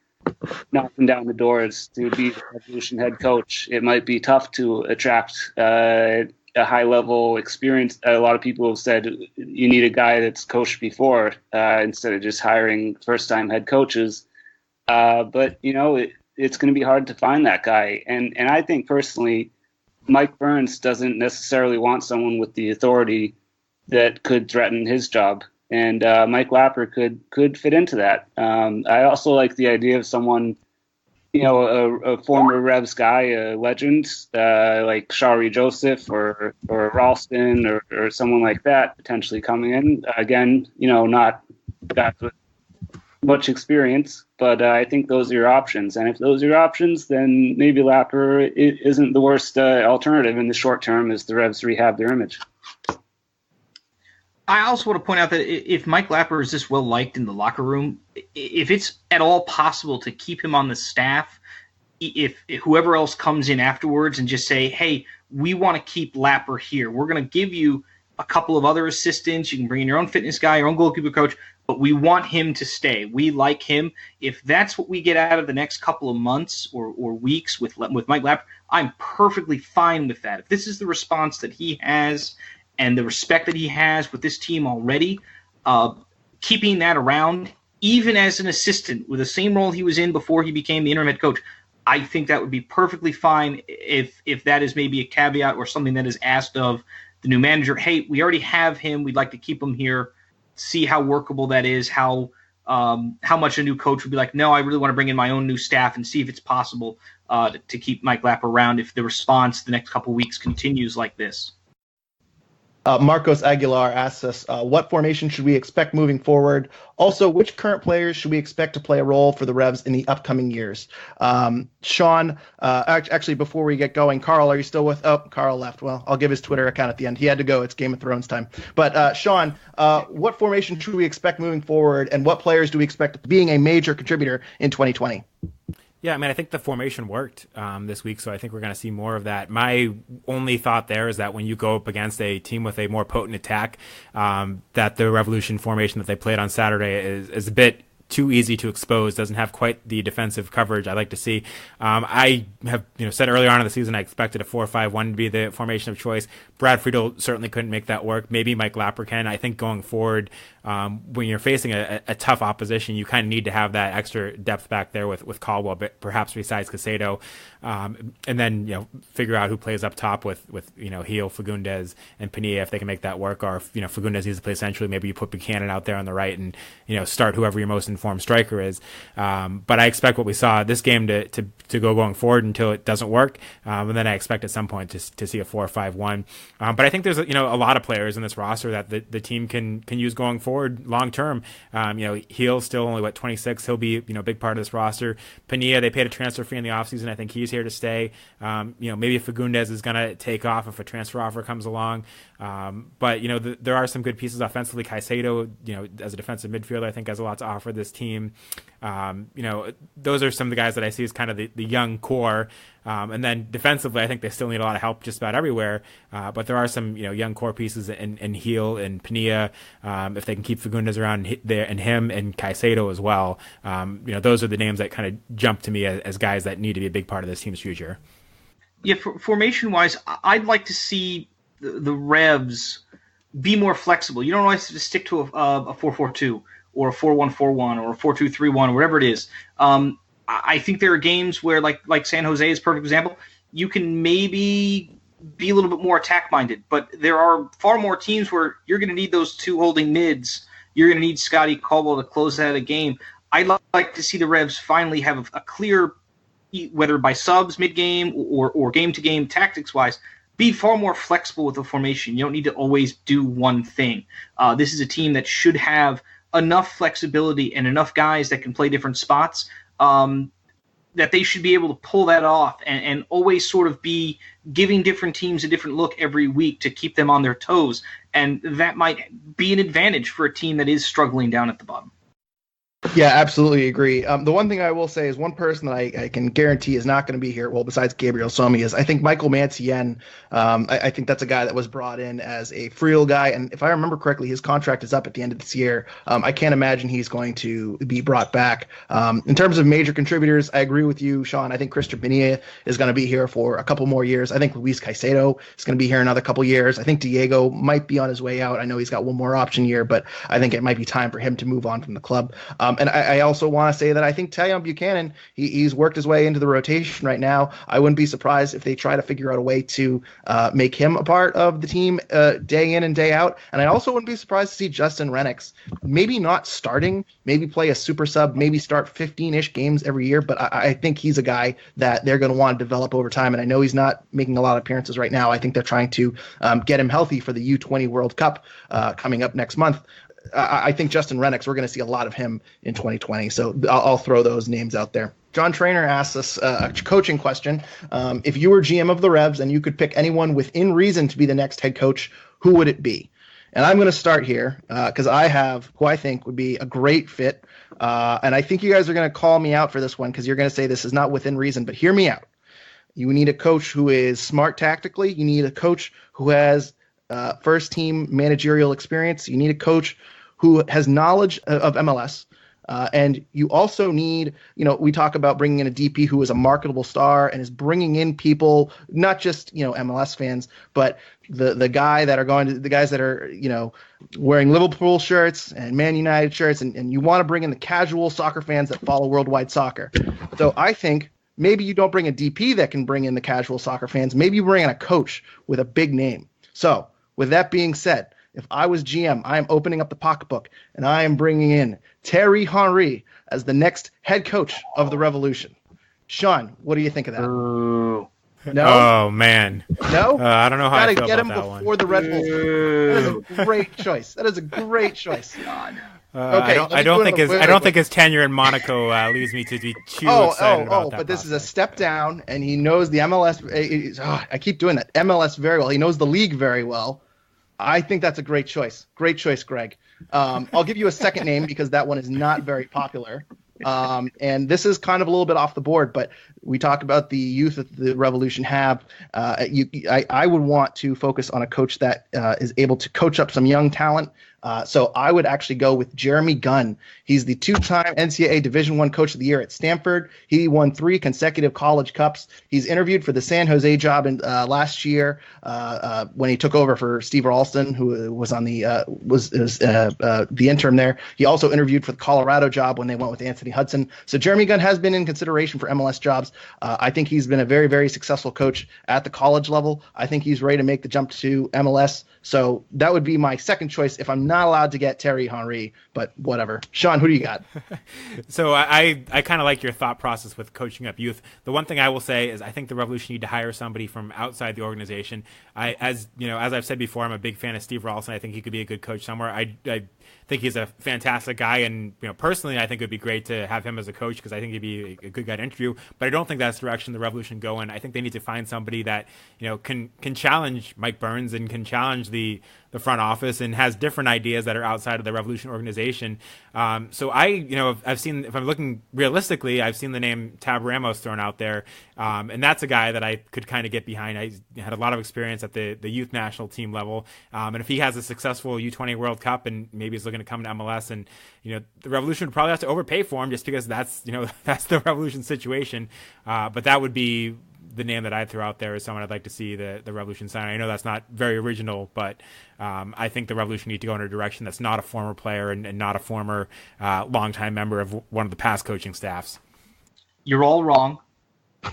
D: knocking down the doors to be the Revolution head coach. It might be tough to attract a high-level experience. A lot of people have said you need a guy that's coached before instead of just hiring first-time head coaches. But it's going to be hard to find that guy. And I think personally, Mike Burns doesn't necessarily want someone with the authority that could threaten his job. And Mike Lapper could fit into that. I also like the idea of someone, a former Revs guy, a legend, like Shari Joseph or Ralston or someone like that potentially coming in. Again, not guys with much experience, but I think those are your options. And if those are your options, then maybe Lapper isn't the worst alternative in the short term as the Revs rehab their image.
B: I also want to point out that if Mike Lapper is this well liked in the locker room, if it's at all possible to keep him on the staff, if whoever else comes in afterwards and just say, hey, we want to keep Lapper here. We're going to give you a couple of other assistants. You can bring in your own fitness guy, your own goalkeeper coach, but we want him to stay. We like him. If that's what we get out of the next couple of months or weeks with Mike Lapper, I'm perfectly fine with that. If this is the response that he has and the respect that he has with this team already, keeping that around, even as an assistant with the same role he was in before he became the interim head coach, I think that would be perfectly fine if that is maybe a caveat or something that is asked of the new manager. Hey, we already have him. We'd like to keep him here. See how workable that is, how much a new coach would be like, no, I really want to bring in my own new staff and see if it's possible to keep Mike Lapper around if the response the next couple of weeks continues like this.
A: Marcos Aguilar asks us, what formation should we expect moving forward? Also, which current players should we expect to play a role for the Revs in the upcoming years? Sean, actually, before we get going, Carl, are you still with? Oh, Carl left. Well, I'll give his Twitter account at the end. He had to go. It's Game of Thrones time. But Sean, what formation should we expect moving forward, and what players do we expect being a major contributor in 2020?
C: Yeah, I think the formation worked this week, so I think we're going to see more of that. My only thought there is that when you go up against a team with a more potent attack, that the Revolution formation that they played on Saturday is a bit too easy to expose, doesn't have quite the defensive coverage I like to see. I have said earlier on in the season I expected a 4-5-1 to be the formation of choice. Brad Friedel certainly couldn't make that work. Maybe Mike Lapper can. I think going forward, when you're facing a tough opposition, you kind of need to have that extra depth back there with Caldwell, but perhaps besides Casado, and then figure out who plays up top with Heel, Fagundes, and Pinilla if they can make that work. Or if Fagundes needs to play centrally, maybe you put Buchanan out there on the right and start whoever your most informed striker is. But I expect what we saw this game to go going forward until it doesn't work, and then I expect at some point to see a 4-5-1. But I think there's a lot of players in this roster that the team can use going forward long term. Heel's still only 26. He'll be a big part of this roster. Pinilla, they paid a transfer fee in the offseason. I think he's here to stay. Maybe Fagundes is going to take off if a transfer offer comes along. But there are some good pieces offensively. Caicedo, as a defensive midfielder, I think has a lot to offer this team. Those are some of the guys that I see as kind of the young core. And then defensively, I think they still need a lot of help just about everywhere. But there are some young core pieces in Heel and Pinilla. If they can keep Fagundes around there and him and Caicedo as well, those are the names that kind of jump to me as guys that need to be a big part of this team's future.
B: Yeah, formation-wise, I'd like to see the Revs be more flexible. You don't always have to stick to a 4-4-2 or a 4-1-4-1 or a 4-2-3-1, whatever it is. I think there are games where, like San Jose is a perfect example, you can maybe be a little bit more attack-minded. But there are far more teams where you're going to need those two holding mids. You're going to need Scotty Caldwell to close out a game. I'd like to see the Revs finally have a clear, whether by subs mid-game or game-to-game tactics-wise, be far more flexible with the formation. You don't need to always do one thing. This is a team that should have enough flexibility and enough guys that can play different spots that they should be able to pull that off and always sort of be giving different teams a different look every week to keep them on their toes. And that might be an advantage for a team that is struggling down at the bottom.
A: Yeah, absolutely agree. The one thing I will say is one person that I can guarantee is not going to be here, well, besides Gabriel Somi, is I think Michael Mancien. I think that's a guy that was brought in as a Friedel guy, and if I remember correctly, his contract is up at the end of this year. I can't imagine he's going to be brought back. In terms of major contributors, I agree with you, Sean. I think Chris Trevania is going to be here for a couple more years. I think Luis Caicedo is going to be here another couple years. I think Diego might be on his way out. I know he's got one more option year, but I think it might be time for him to move on from the club. And I also want to say that I think Tayon Buchanan, he's worked his way into the rotation right now. I wouldn't be surprised if they try to figure out a way to make him a part of the team day in and day out. And I also wouldn't be surprised to see Justin Rennicks, maybe not starting, maybe play a super sub, maybe start 15-ish games every year. But I think he's a guy that they're going to want to develop over time. And I know he's not making a lot of appearances right now. I think they're trying to get him healthy for the U20 World Cup coming up next month. I think Justin Rennicks, we're going to see a lot of him in 2020. So I'll throw those names out there. John Trainer asks us a coaching question. If you were GM of the Revs and you could pick anyone within reason to be the next head coach, who would it be? And I'm going to start here because I have who I think would be a great fit. And I think you guys are going to call me out for this one because you're going to say this is not within reason. But hear me out. You need a coach who is smart tactically. You need a coach who has first team managerial experience. You need a coach who has knowledge of MLS. And you also need, we talk about bringing in a DP who is a marketable star and is bringing in people, not just, MLS fans, but the guys that are, wearing Liverpool shirts and Man United shirts. And you want to bring in the casual soccer fans that follow worldwide soccer. So I think maybe you don't bring a DP that can bring in the casual soccer fans. Maybe you bring in a coach with a big name. So with that being said, if I was GM, I am opening up the pocketbook and I am bringing in Thierry Henry as the next head coach of the Revolution. Sean, what do you think of that?
B: Ooh.
A: No?
C: Oh, man.
A: No?
C: I don't know how I feel
A: get
C: about
A: him
C: that one.
A: before the Red Bulls. That is a great choice. That is a great choice.
B: God.
A: Okay,
C: I don't think his tenure in Monaco leads me to be too excited about that.
A: But this is a step down, and he knows the MLS. I keep doing that. MLS very well. He knows the league very well. I think that's a great choice. Great choice, Greg. I'll give you a second name because that one is not very popular. And this is kind of a little bit off the board, but we talk about the youth that the Revolution have. I would want to focus on a coach that is able to coach up some young talent. So I would actually go with Jeremy Gunn. He's the two-time NCAA Division I Coach of the Year at Stanford. He won 3 consecutive college cups. He's interviewed for the San Jose job last year when he took over for Steve Ralston, who was on the interim there. He also interviewed for the Colorado job when they went with Anthony Hudson. So Jeremy Gunn has been in consideration for MLS jobs. I think he's been a very, very successful coach at the college level. I think he's ready to make the jump to MLS. So that would be my second choice if I'm not allowed to get Thierry Henry, but whatever. Sean, who do you got?
C: So I kind of like your thought process with coaching up youth. The one thing I will say is I think the Revolution need to hire somebody from outside the organization. As I've said before, I'm a big fan of Steve Ralston. I think he could be a good coach somewhere. I think he's a fantastic guy, and personally, I think it would be great to have him as a coach because I think he'd be a good guy to interview. But I don't think that's the direction the Revolution go in. I think they need to find somebody that can challenge Mike Burns and can challenge the front office and has different ideas that are outside of the Revolution organization. So I've seen, if I'm looking realistically, I've seen the name Tab Ramos thrown out there, and that's a guy that I could kind of get behind. I had a lot of experience at the youth national team level, and if he has a successful U20 World Cup and maybe he's looking to come to MLS, and the Revolution would probably have to overpay for him just because that's the Revolution situation. But that would be the name that I'd throw out there as someone I'd like to see the Revolution sign. I know that's not very original, but I think the Revolution need to go in a direction that's not a former player and not a former longtime member of one of the past coaching staffs.
B: You're all wrong.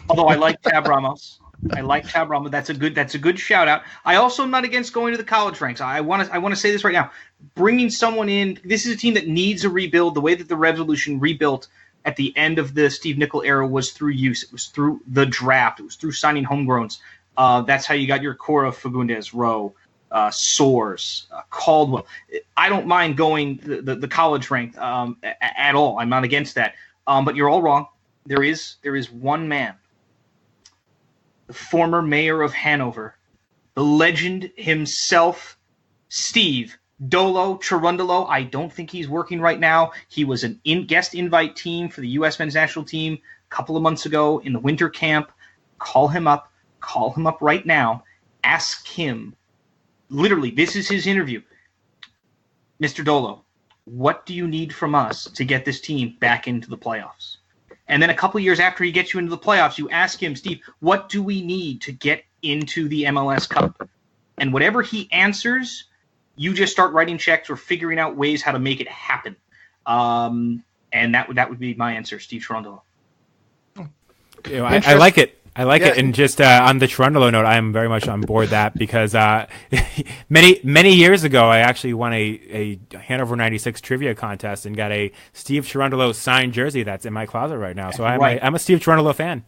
B: Although I like Tab Ramos. That's a good shout out. I also am not against going to the college ranks. I want to say this right now. Bringing someone in. This is a team that needs a rebuild. The way that the Revolution rebuilt at the end of the Steve Nicol era was through use. It was through the draft. It was through signing homegrowns. That's how you got your core of Fagundes, Rowe, Soares, Caldwell. I don't mind going the college rank at all. I'm not against that. But you're all wrong. There is one man, the former mayor of Hanover, the legend himself, Steve Dolo Cherundolo. I don't think he's working right now. He was an guest invite team for the U.S. men's national team a couple of months ago in the winter camp. Call him up right now. Ask him. Literally, this is his interview. Mr. Dolo, what do you need from us to get this team back into the playoffs? And then a couple of years after he gets you into the playoffs, you ask him, Steve, what do we need to get into the MLS Cup? And whatever he answers, you just start writing checks or figuring out ways how to make it happen. And that would be my answer, Steve Cherundolo.
C: I like it. It. And just on the Cherundolo note, I am very much on board that because many years ago, I actually won a Hanover 96 trivia contest and got a Steve Cherundolo signed jersey that's in my closet right now. So I'm a Steve Cherundolo fan.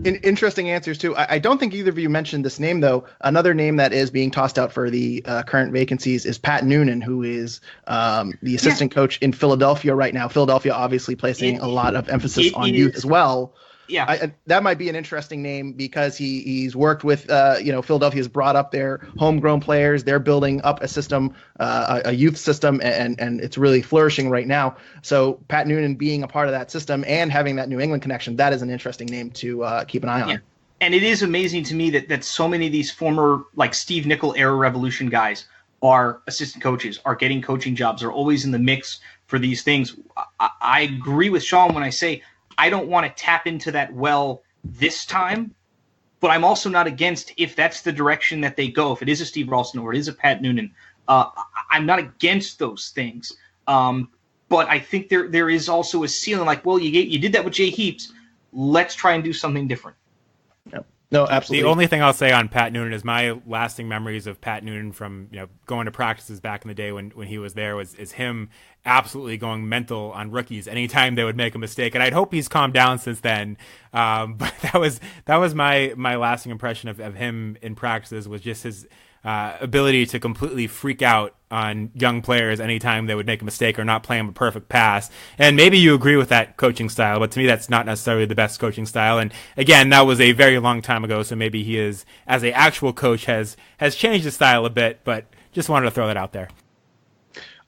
A: Interesting answers, too. I don't think either of you mentioned this name, though. Another name that is being tossed out for the current vacancies is Pat Noonan, who is the assistant coach in Philadelphia right now. Philadelphia obviously placing a lot of emphasis on youth as well.
B: Yeah,
A: that might be an interesting name because he's worked with, Philadelphia's brought up their homegrown players. They're building up a system, a youth system, and it's really flourishing right now. So Pat Noonan being a part of that system and having that New England connection, that is an interesting name to keep an eye on.
B: Yeah. And it is amazing to me that so many of these former, like Steve Nicol era Revolution guys are assistant coaches, are getting coaching jobs, are always in the mix for these things. I agree with Sean when I say I don't want to tap into that well this time, but I'm also not against if that's the direction that they go. If it is a Steve Ralston or it is a Pat Noonan, I'm not against those things. But I think there is also a ceiling. Like, well, you did that with Jay Heaps. Let's try and do something different.
A: Yep. No, absolutely.
C: The only thing I'll say on Pat Noonan is my lasting memories of Pat Noonan from going to practices back in the day when he was there is him absolutely going mental on rookies anytime they would make a mistake, and I'd hope he's calmed down since then. But that was my lasting impression of him in practices, was just his ability to completely freak out on young players anytime they would make a mistake or not play him a perfect pass. And maybe you agree with that coaching style, but to me that's not necessarily the best coaching style. And again, that was a very long time ago, so maybe he is, as an actual coach, has changed his style a bit, but just wanted to throw that out there.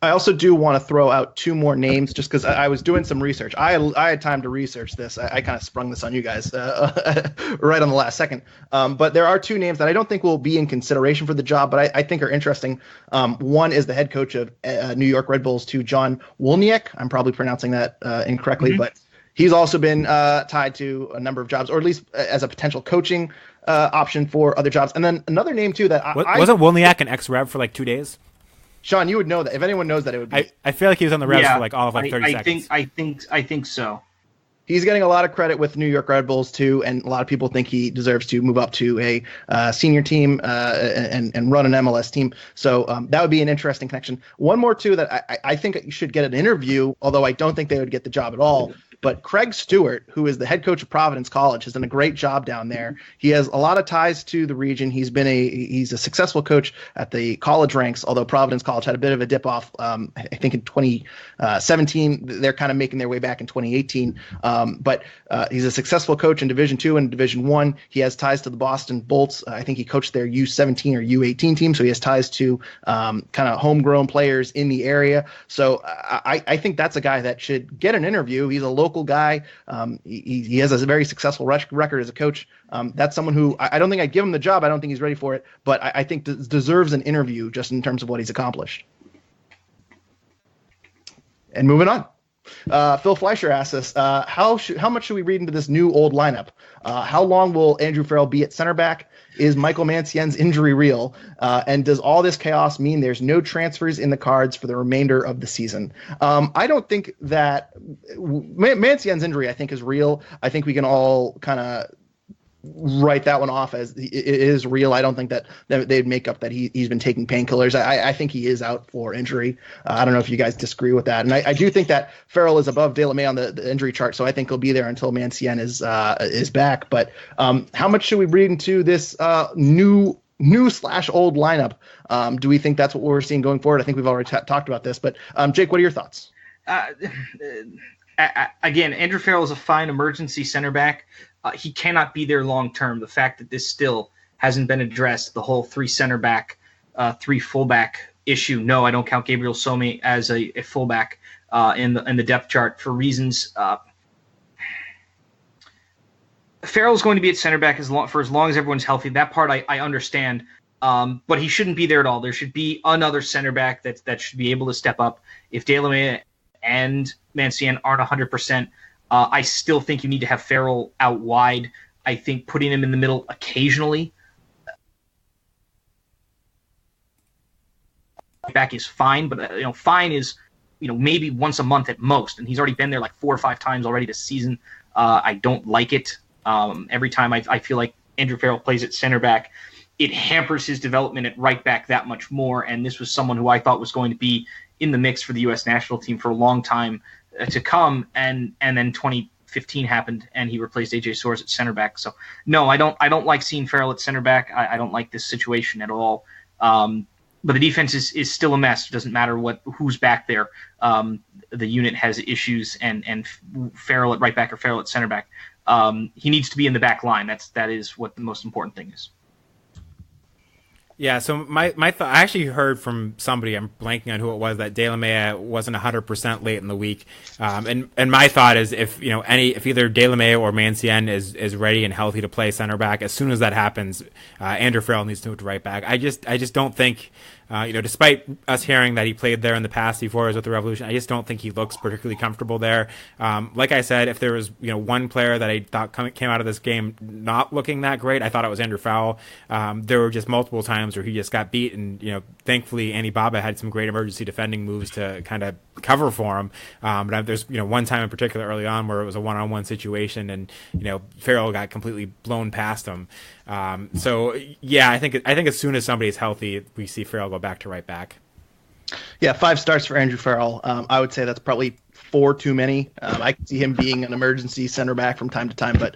A: I also do want to throw out two more names just because I was doing some research. I had time to research this. I kind of sprung this on you guys right on the last second. But there are two names that I don't think will be in consideration for the job, but I think are interesting. One is the head coach of New York Red Bulls, John Wolniak. I'm probably pronouncing that incorrectly, but he's also been tied to a number of jobs, or at least as a potential coaching option for other jobs. And then another name, too, that
C: wasn't Wolniak an ex-Rev for like 2 days?
A: Sean, you would know that. If anyone knows that, it would be.
C: I feel like he was on the Revs for like all of 30 seconds.
B: I think so.
A: He's getting a lot of credit with New York Red Bulls too, and a lot of people think he deserves to move up to a senior team and run an MLS team. So that would be an interesting connection. One more too that I think you should get an interview, although I don't think they would get the job at all. But Craig Stewart, who is the head coach of Providence College, has done a great job down there. He has a lot of ties to the region. He's a successful coach at the college ranks, although Providence College had a bit of a dip off. I think in 2017, they're kind of making their way back in 2018. But he's a successful coach in Division II and Division I. He has ties to the Boston Bolts. I think he coached their U17 or U18 team, so he has ties to kind of homegrown players in the area. So I think that's a guy that should get an interview. He's a local guy. He has a very successful record as a coach. That's someone who I don't think I'd give him the job. I don't think he's ready for it, but I think deserves an interview just in terms of what he's accomplished. And moving on. Phil Fleischer asks us, how much should we read into this new old lineup? How long will Andrew Farrell be at center back? is Michael Mancien's injury real? And does all this chaos mean there's no transfers in the cards for the remainder of the season? I don't think that Mancien's injury, I think, is real. I think we can all kind of write that one off as it is real. I don't think that they'd make up that he's been taking painkillers. I think he is out for injury. I don't know if you guys disagree with that. And I do think that Farrell is above Delamay on the injury chart, so I think he'll be there until Mancien is back. But how much should we read into this new/old lineup? Do we think that's what we're seeing going forward? I think we've already talked about this, but Jake, what are your thoughts?
B: Again, Andrew Farrell is a fine emergency center back. He cannot be there long term. The fact that this still hasn't been addressed, the whole 3 center back, 3 fullback issue. No, I don't count Gabriel Somi as a fullback in the depth chart for reasons. Farrell's going to be at center back for as long as everyone's healthy. That part I understand, but he shouldn't be there at all. There should be another center back that should be able to step up. If Delamay and Mancien aren't 100%, I still think you need to have Farrell out wide. I think putting him in the middle occasionally back is fine, but fine is maybe once a month at most, and he's already been there like 4 or 5 times already this season. I don't like it. Every time I feel like Andrew Farrell plays at center back, it hampers his development at right back that much more. And this was someone who I thought was going to be in the mix for the U.S. national team for a long time to come, and then 2015 happened, and he replaced AJ Soares at center back. So no, I don't like seeing Farrell at center back. I don't like this situation at all. But the defense is still a mess. It doesn't matter who's back there. The unit has issues, and Farrell at right back or Farrell at center back. He needs to be in the back line. That is what the most important thing is.
C: Yeah, so my I actually heard from somebody, I'm blanking on who it was, that Delamay wasn't 100% late in the week. And my thought is if either Delamay or Mancien is ready and healthy to play center back, as soon as that happens, Andrew Farrell needs to move to right back. I just don't think, despite us hearing that he played there in the past before he was with the Revolution, I just don't think he looks particularly comfortable there. Like I said, if there was one player that I thought came out of this game not looking that great, I thought it was Andrew Farrell. There were just multiple times where he just got beat, and thankfully Andy Baba had some great emergency defending moves to kind of cover for him. But there's one time in particular early on where it was a one-on-one situation, and Farrell got completely blown past him. So yeah, I think as soon as somebody's healthy, we see Farrell go back to right back.
A: Yeah, 5 starts for Andrew Farrell. I would say that's probably 4 too many. I can see him being an emergency center back from time to time, but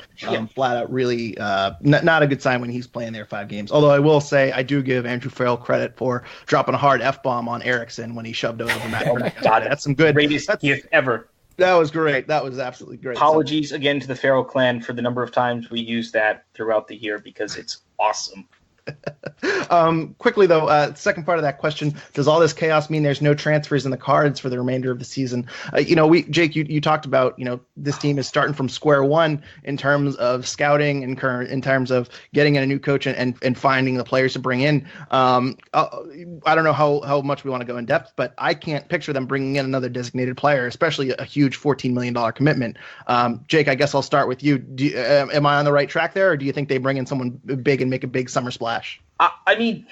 A: flat out really not a good sign when he's playing there 5 games. Although I will say I do give Andrew Farrell credit for dropping a hard F-bomb on Erickson when he shoved over Matt.
B: Oh my God,
A: that's some good.
B: Greatest gift ever.
A: That was great. That was absolutely great.
B: Apologies again to the Farrell clan for the number of times we use that throughout the year because it's awesome.
A: Quickly though, second part of that question: does all this chaos mean there's no transfers in the cards for the remainder of the season? Jake, you talked about this team is starting from square one in terms of scouting and in terms of getting in a new coach and finding the players to bring in. I don't know how much we want to go in depth, but I can't picture them bringing in another designated player, especially a huge $14 million commitment. Jake, I guess I'll start with you. Am I on the right track there, or do you think they bring in someone big and make a big summer splash?
B: I mean,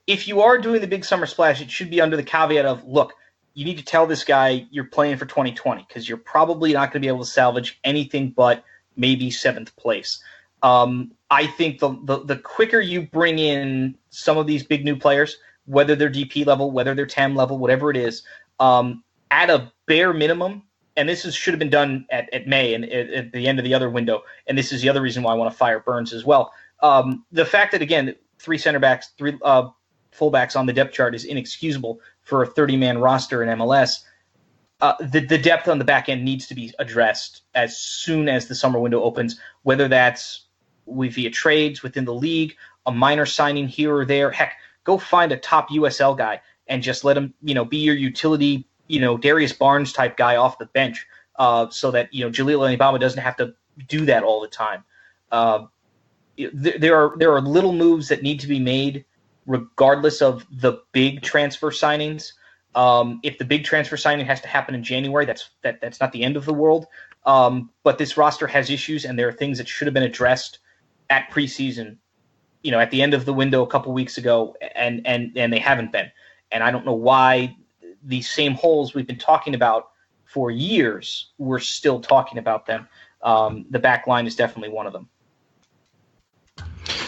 B: if you are doing the big summer splash, it should be under the caveat of, look, you need to tell this guy you're playing for 2020 because you're probably not going to be able to salvage anything but maybe 7th place. I think the quicker you bring in some of these big new players, whether they're DP level, whether they're TAM level, whatever it is, at a bare minimum, and this should have been done at May and at the end of the other window, and this is the other reason why I want to fire Burns as well. The fact that, again, 3 center backs, 3 fullbacks on the depth chart is inexcusable for a 30-man roster in MLS. The depth on the back end needs to be addressed as soon as the summer window opens, whether that's via trades within the league, a minor signing here or there. Heck, go find a top USL guy and just let him, be your utility, Darius Barnes type guy off the bench, so that Jalil Anibaba doesn't have to do that all the time. There are little moves that need to be made regardless of the big transfer signings. If the big transfer signing has to happen in January, that's not the end of the world. But this roster has issues, and there are things that should have been addressed at preseason, at the end of the window a couple weeks ago, and they haven't been. And I don't know why these same holes we've been talking about for years, we're still talking about them. The back line is definitely one of them.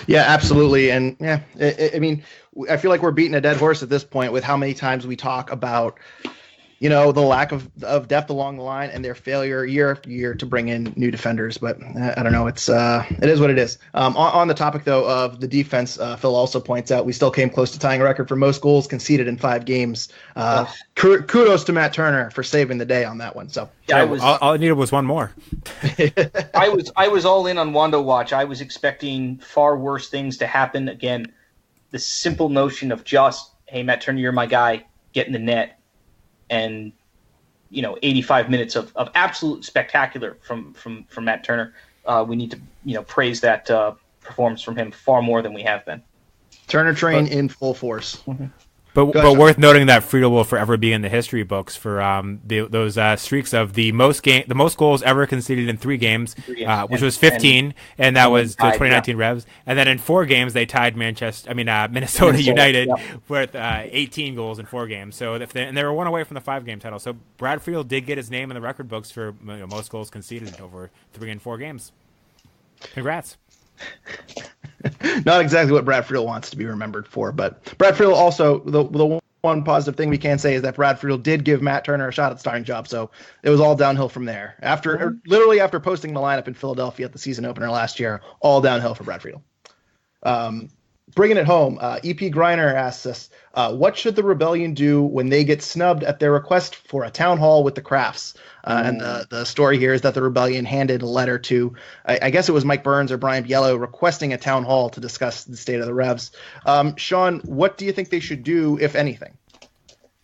A: Yeah, absolutely. And yeah, I mean, I feel like we're beating a dead horse at this point with how many times we talk about, the lack of depth along the line and their failure year after year to bring in new defenders. But I don't know. It is what it is. On the topic, though, of the defense, Phil also points out we still came close to tying a record for most goals conceded in 5 games. Kudos to Matt Turner for saving the day on that one. So
C: yeah, all I needed was one more.
B: I was all in on Wando Watch. I was expecting far worse things to happen. Again, the simple notion of just, hey, Matt Turner, you're my guy, get in the net. And 85 minutes of absolute spectacular from Matt Turner. We need to praise that performance from him far more than we have been.
A: Turner train in full force. Mm-hmm.
C: But worth noting that Friedel will forever be in the history books for those streaks of the most goals ever conceded in 3 games, which was 15, and that was the 2019 Revs. And then in 4 games they tied Minnesota United with 18 goals in 4 games. So and they were 1 away from the 5-game title. So Brad Friedel did get his name in the record books for most goals conceded over 3 and 4 games. Congrats.
A: Not exactly what Brad Friedel wants to be remembered for, but Brad Friedel also, the one positive thing we can say is that Brad Friedel did give Matt Turner a shot at the starting job, so it was all downhill from there. Literally after posting the lineup in Philadelphia at the season opener last year, all downhill for Brad Friedel. Bringing it home, EP Griner asks us, what should the Rebellion do when they get snubbed at their request for a town hall with the Crafts? And the story here is that the Rebellion handed a letter to, I guess it was Mike Burns or Brian Biello, requesting a town hall to discuss the state of the Revs. Sean, what do you think they should do, if anything?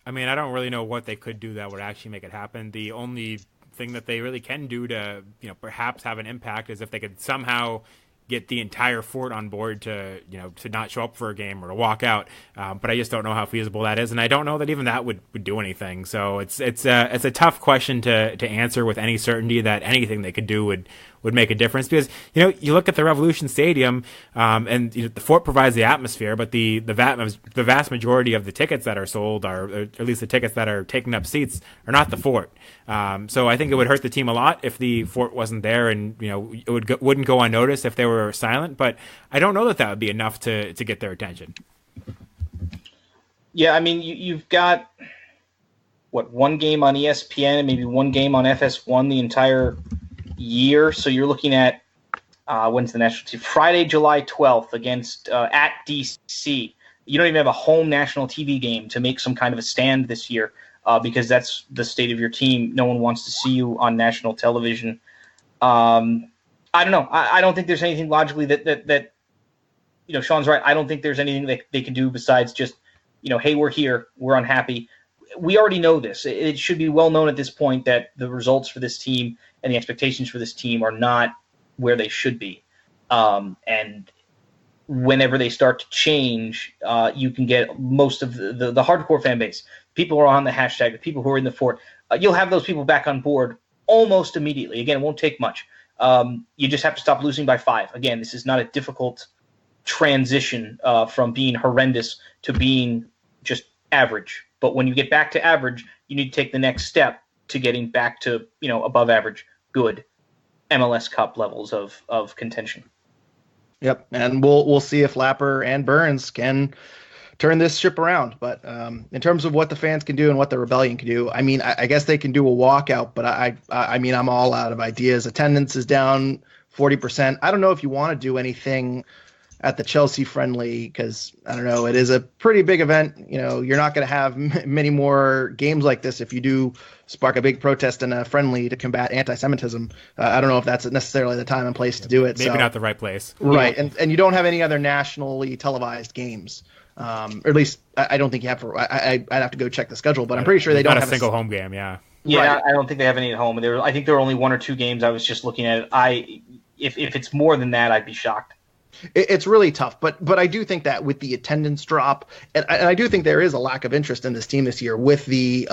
C: I mean, I don't really know what they could do that would actually make it happen. The only thing that they really can do to, perhaps have an impact is if they could somehow get the entire fort on board to not show up for a game or to walk out. But I just don't know how feasible that is. And I don't know that even that would do anything. So it's a tough question to answer with any certainty that anything they could do would make a difference, because you look at the Revolution Stadium, and the fort provides the atmosphere, but the vast majority of the tickets that are sold or at least the tickets that are taking up seats are not the fort. So I think it would hurt the team a lot if the fort wasn't there, and it wouldn't go unnoticed if they were silent. But I don't know that would be enough to get their attention.
B: Yeah, I mean, you've got one game on ESPN and maybe 1 game on FS1 the entire year, so you're looking at when's the national team? Friday, July 12th against at DC. You don't even have a home national TV game to make some kind of a stand this year, because that's the state of your team. No one wants to see you on national television. I don't know. I don't think there's anything logically that Sean's right. I don't think there's anything that they can do besides just hey, we're here, we're unhappy. We already know this. It should be well known at this point that the results for this team and the expectations for this team are not where they should be. And whenever they start to change, you can get most of the hardcore fan base, people who are on the hashtag, the people who are in the fort, you'll have those people back on board almost immediately. Again, it won't take much. You just have to stop losing by 5. Again, this is not a difficult transition from being horrendous to being just average. But when you get back to average, you need to take the next step to getting back to, above average, good MLS Cup levels of contention.
A: Yep, and we'll see if Lapper and Burns can turn this ship around. But in terms of what the fans can do and what the Rebellion can do, I mean, I guess they can do a walkout, but I mean, I'm all out of ideas. Attendance is down 40%. I don't know if you want to do anything at the Chelsea friendly, because I don't know, it is a pretty big event. You're not going to have many more games like this if you do spark a big protest in a friendly to combat anti-Semitism. I don't know if that's necessarily the time and place to do it.
C: Maybe not the right place.
A: Right, and you don't have any other nationally televised games. Or at least I don't think you have. I'd have to go check the schedule, but I'm pretty sure they don't have
C: a single home game. Yeah.
B: Yeah, right. I don't think they have any at home. I think there are only 1 or 2 games. I was just looking at it. If it's more than that, I'd be shocked.
A: It's really tough, but I do think that with the attendance drop, and I do think there is a lack of interest in this team this year with the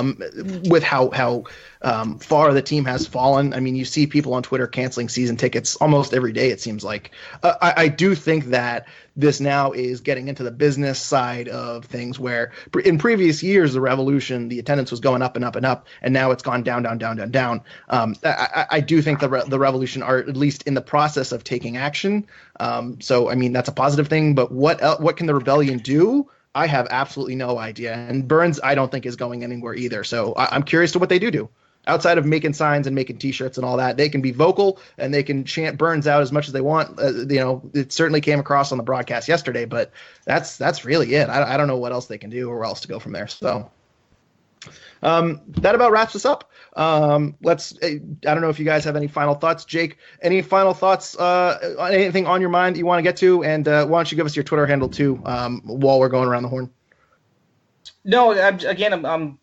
A: with how far the team has fallen. I mean, you see people on Twitter canceling season tickets almost every day. It seems like I do think that this now is getting into the business side of things, where in previous years the Revolution, the attendance was going up and up and up, and now it's gone down, down, down, down, down. I do think the Revolution are at least in the process of taking action. So I mean, that's a positive thing. But what can the Rebellion do? I have absolutely no idea. And Burns, I don't think, is going anywhere either. So I'm curious to what they do. Outside of making signs and making T-shirts and all that, they can be vocal and they can chant Burns out as much as they want. It certainly came across on the broadcast yesterday, but that's really it. I don't know what else they can do or where else to go from there. So that about wraps us up. I don't know if you guys have any final thoughts. Jake, any final thoughts, anything on your mind that you want to get to? And why don't you give us your Twitter handle too while we're going around the horn?
B: No, I'm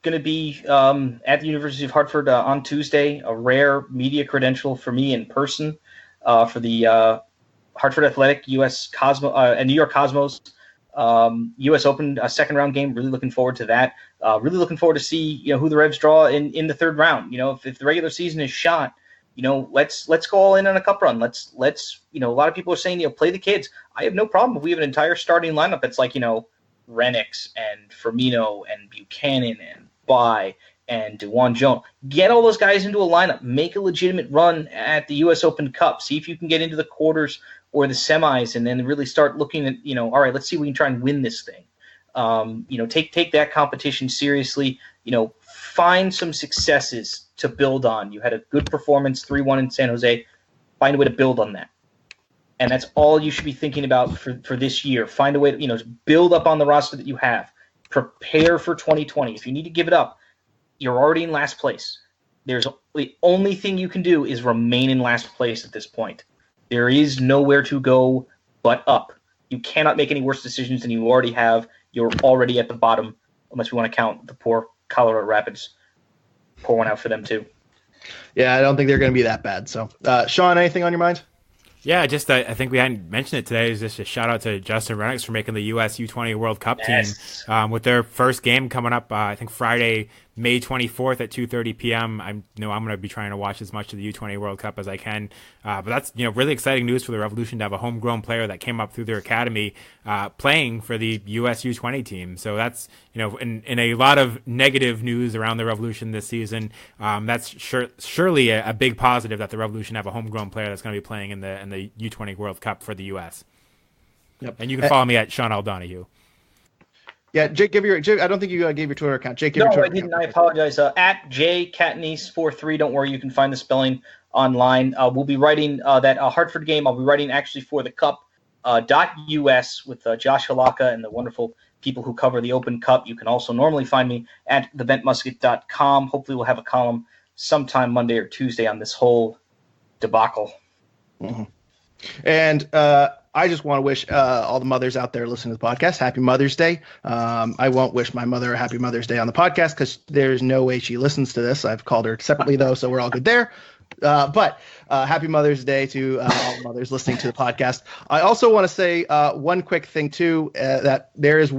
B: going to be at the University of Hartford on Tuesday, a rare media credential for me in person for the Hartford Athletic New York Cosmos U.S. Open second round game. Really looking forward to that. Really looking forward to see who the Revs draw in the third round. If the regular season is shot, let's go all in on a cup run. Let's a lot of people are saying play the kids. I have no problem if we have an entire starting lineup that's like Renix and Firmino and Buchanan and Bai and DeJuan Jones. Get all those guys into a lineup. Make a legitimate run at the U.S. Open Cup. See if you can get into the quarters or the semis, and then really start looking at, all right, let's see if we can try and win this thing. Take that competition seriously. Find some successes to build on. You had a good performance, 3-1 in San Jose. Find a way to build on that. And that's all you should be thinking about for this year. Find a way to, build up on the roster that you have. Prepare for 2020. If you need to give it up, you're already in last place. The only thing you can do is remain in last place at this point. There is nowhere to go but up. You cannot make any worse decisions than you already have. You're already at the bottom, unless we want to count the poor Colorado Rapids. Pour one out for them, too.
A: Yeah, I don't think they're going to be that bad. So, Sean, anything on your mind?
C: Yeah, just I think we hadn't mentioned it today. Is just a shout out to Justin Renix for making the U.S. U20 World Cup team with their first game coming up. I think Friday, May 24th at 2:30 p.m. I'm going to be trying to watch as much of the U20 World Cup as I can. But that's really exciting news for the Revolution to have a homegrown player that came up through their academy playing for the U.S. U20 team. So that's in a lot of negative news around the Revolution this season. That's surely a big positive that the Revolution have a homegrown player that's going to be playing in the U20 World Cup for the U.S.
A: Yep.
C: And you can follow me at Sean L. Donahue.
A: Yeah, Jake, I don't think you gave your Twitter account. Jake, give your Twitter account.
B: No, I didn't. I apologize. At jcatnice43. Don't worry, you can find the spelling online. We'll be writing that Hartford game. I'll be writing actually for the Cup .us with Josh Halaka and the wonderful people who cover the Open Cup. You can also normally find me at thebentmusket.com. Hopefully, we'll have a column sometime Monday or Tuesday on this whole debacle.
A: Mm-hmm. And I just want to wish all the mothers out there listening to the podcast Happy Mother's Day. I won't wish my mother a Happy Mother's Day on the podcast because there's no way she listens to this. I've called her separately, though, so we're all good there. But Happy Mother's Day to all the mothers listening to the podcast. I also want to say one quick thing, too, that there is,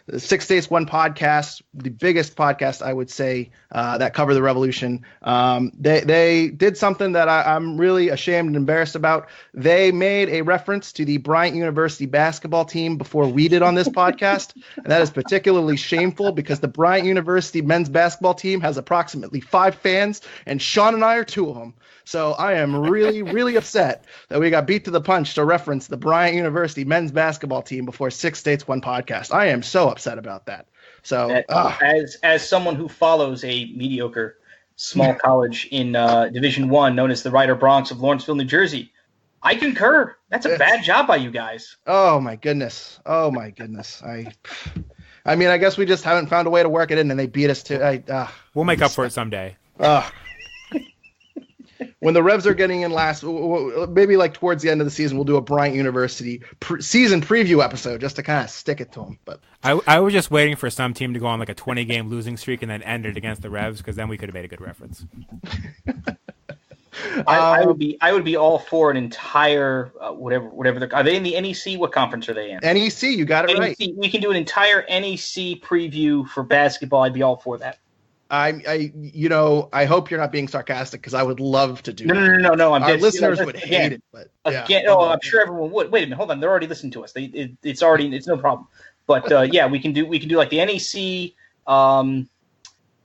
A: the 6 States, One podcast, the biggest podcast, I would say, that cover the Revolution. They did something that I'm really ashamed and embarrassed about. They made a reference to the Bryant University basketball team before we did on this podcast. And that is particularly shameful because the Bryant University men's basketball team has approximately 5 fans, and Sean and I are 2 of them. So I am really, really upset that we got beat to the punch to reference the Bryant University men's basketball team before 6 States, One podcast. I am so upset about that. So
B: as someone who follows a mediocre small college in Division I known as the Ryder Bronx of Lawrenceville, New Jersey, I concur. That's a bad job by you guys.
A: Oh my goodness. I mean, I guess we just haven't found a way to work it in, and they beat us to.
C: We'll make up for it someday.
A: When the Revs are getting in last, maybe like towards the end of the season, we'll do a Bryant University season preview episode just to kind of stick it to them. But
C: I was just waiting for some team to go on like a 20-game losing streak and then end it against the Revs, because then we could have made a good reference.
B: I would be all for an entire whatever they're. Are they in the NEC? What conference are they in?
A: NEC, you got it right.
B: We can do an entire NEC preview for basketball. I'd be all for that.
A: I hope you're not being sarcastic because I would love to do.
B: No.
A: Our listeners would hate it, but
B: again, I'm sure everyone would. Wait a minute, hold on. They're already listening to us. It's no problem. But yeah, we can do like the NEC.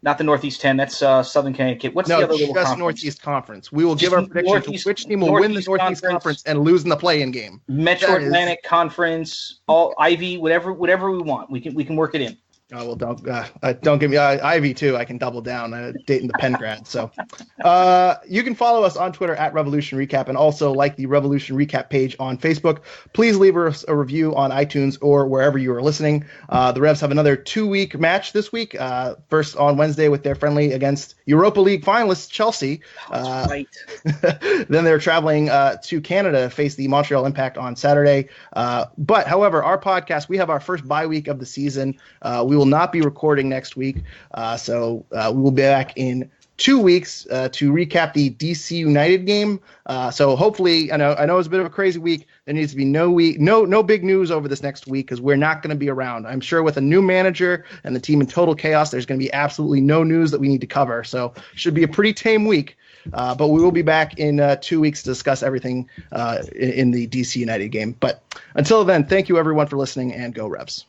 B: Not the Northeast 10. That's Southern Connecticut. What's the other little conference?
A: Northeast Conference. We will give our prediction to which team will win the Northeast Conference and lose in the play-in game.
B: Metro Atlantic Conference, all Ivy, whatever we want. We can work it in.
A: Oh, well, don't give me Ivy, too. I can double down. Dating the Penn grad. So you can follow us on Twitter at Revolution Recap and also like the Revolution Recap page on Facebook. Please leave us a review on iTunes or wherever you are listening. The Revs have another 2-week match this week. First on Wednesday with their friendly against Europa League finalists Chelsea.
B: Right.
A: Then they're traveling to Canada to face the Montreal Impact on Saturday. But, however, our podcast, we have our first bye week of the season. We will not be recording next week, so we will be back in 2 weeks to recap the DC United game. So hopefully, I know it's a bit of a crazy week. There needs to be no big news over this next week because we're not going to be around. I'm sure with a new manager and the team in total chaos, there's going to be absolutely no news that we need to cover. So should be a pretty tame week. But we will be back in 2 weeks to discuss everything in the DC United game. But until then, thank you everyone for listening and go Revs.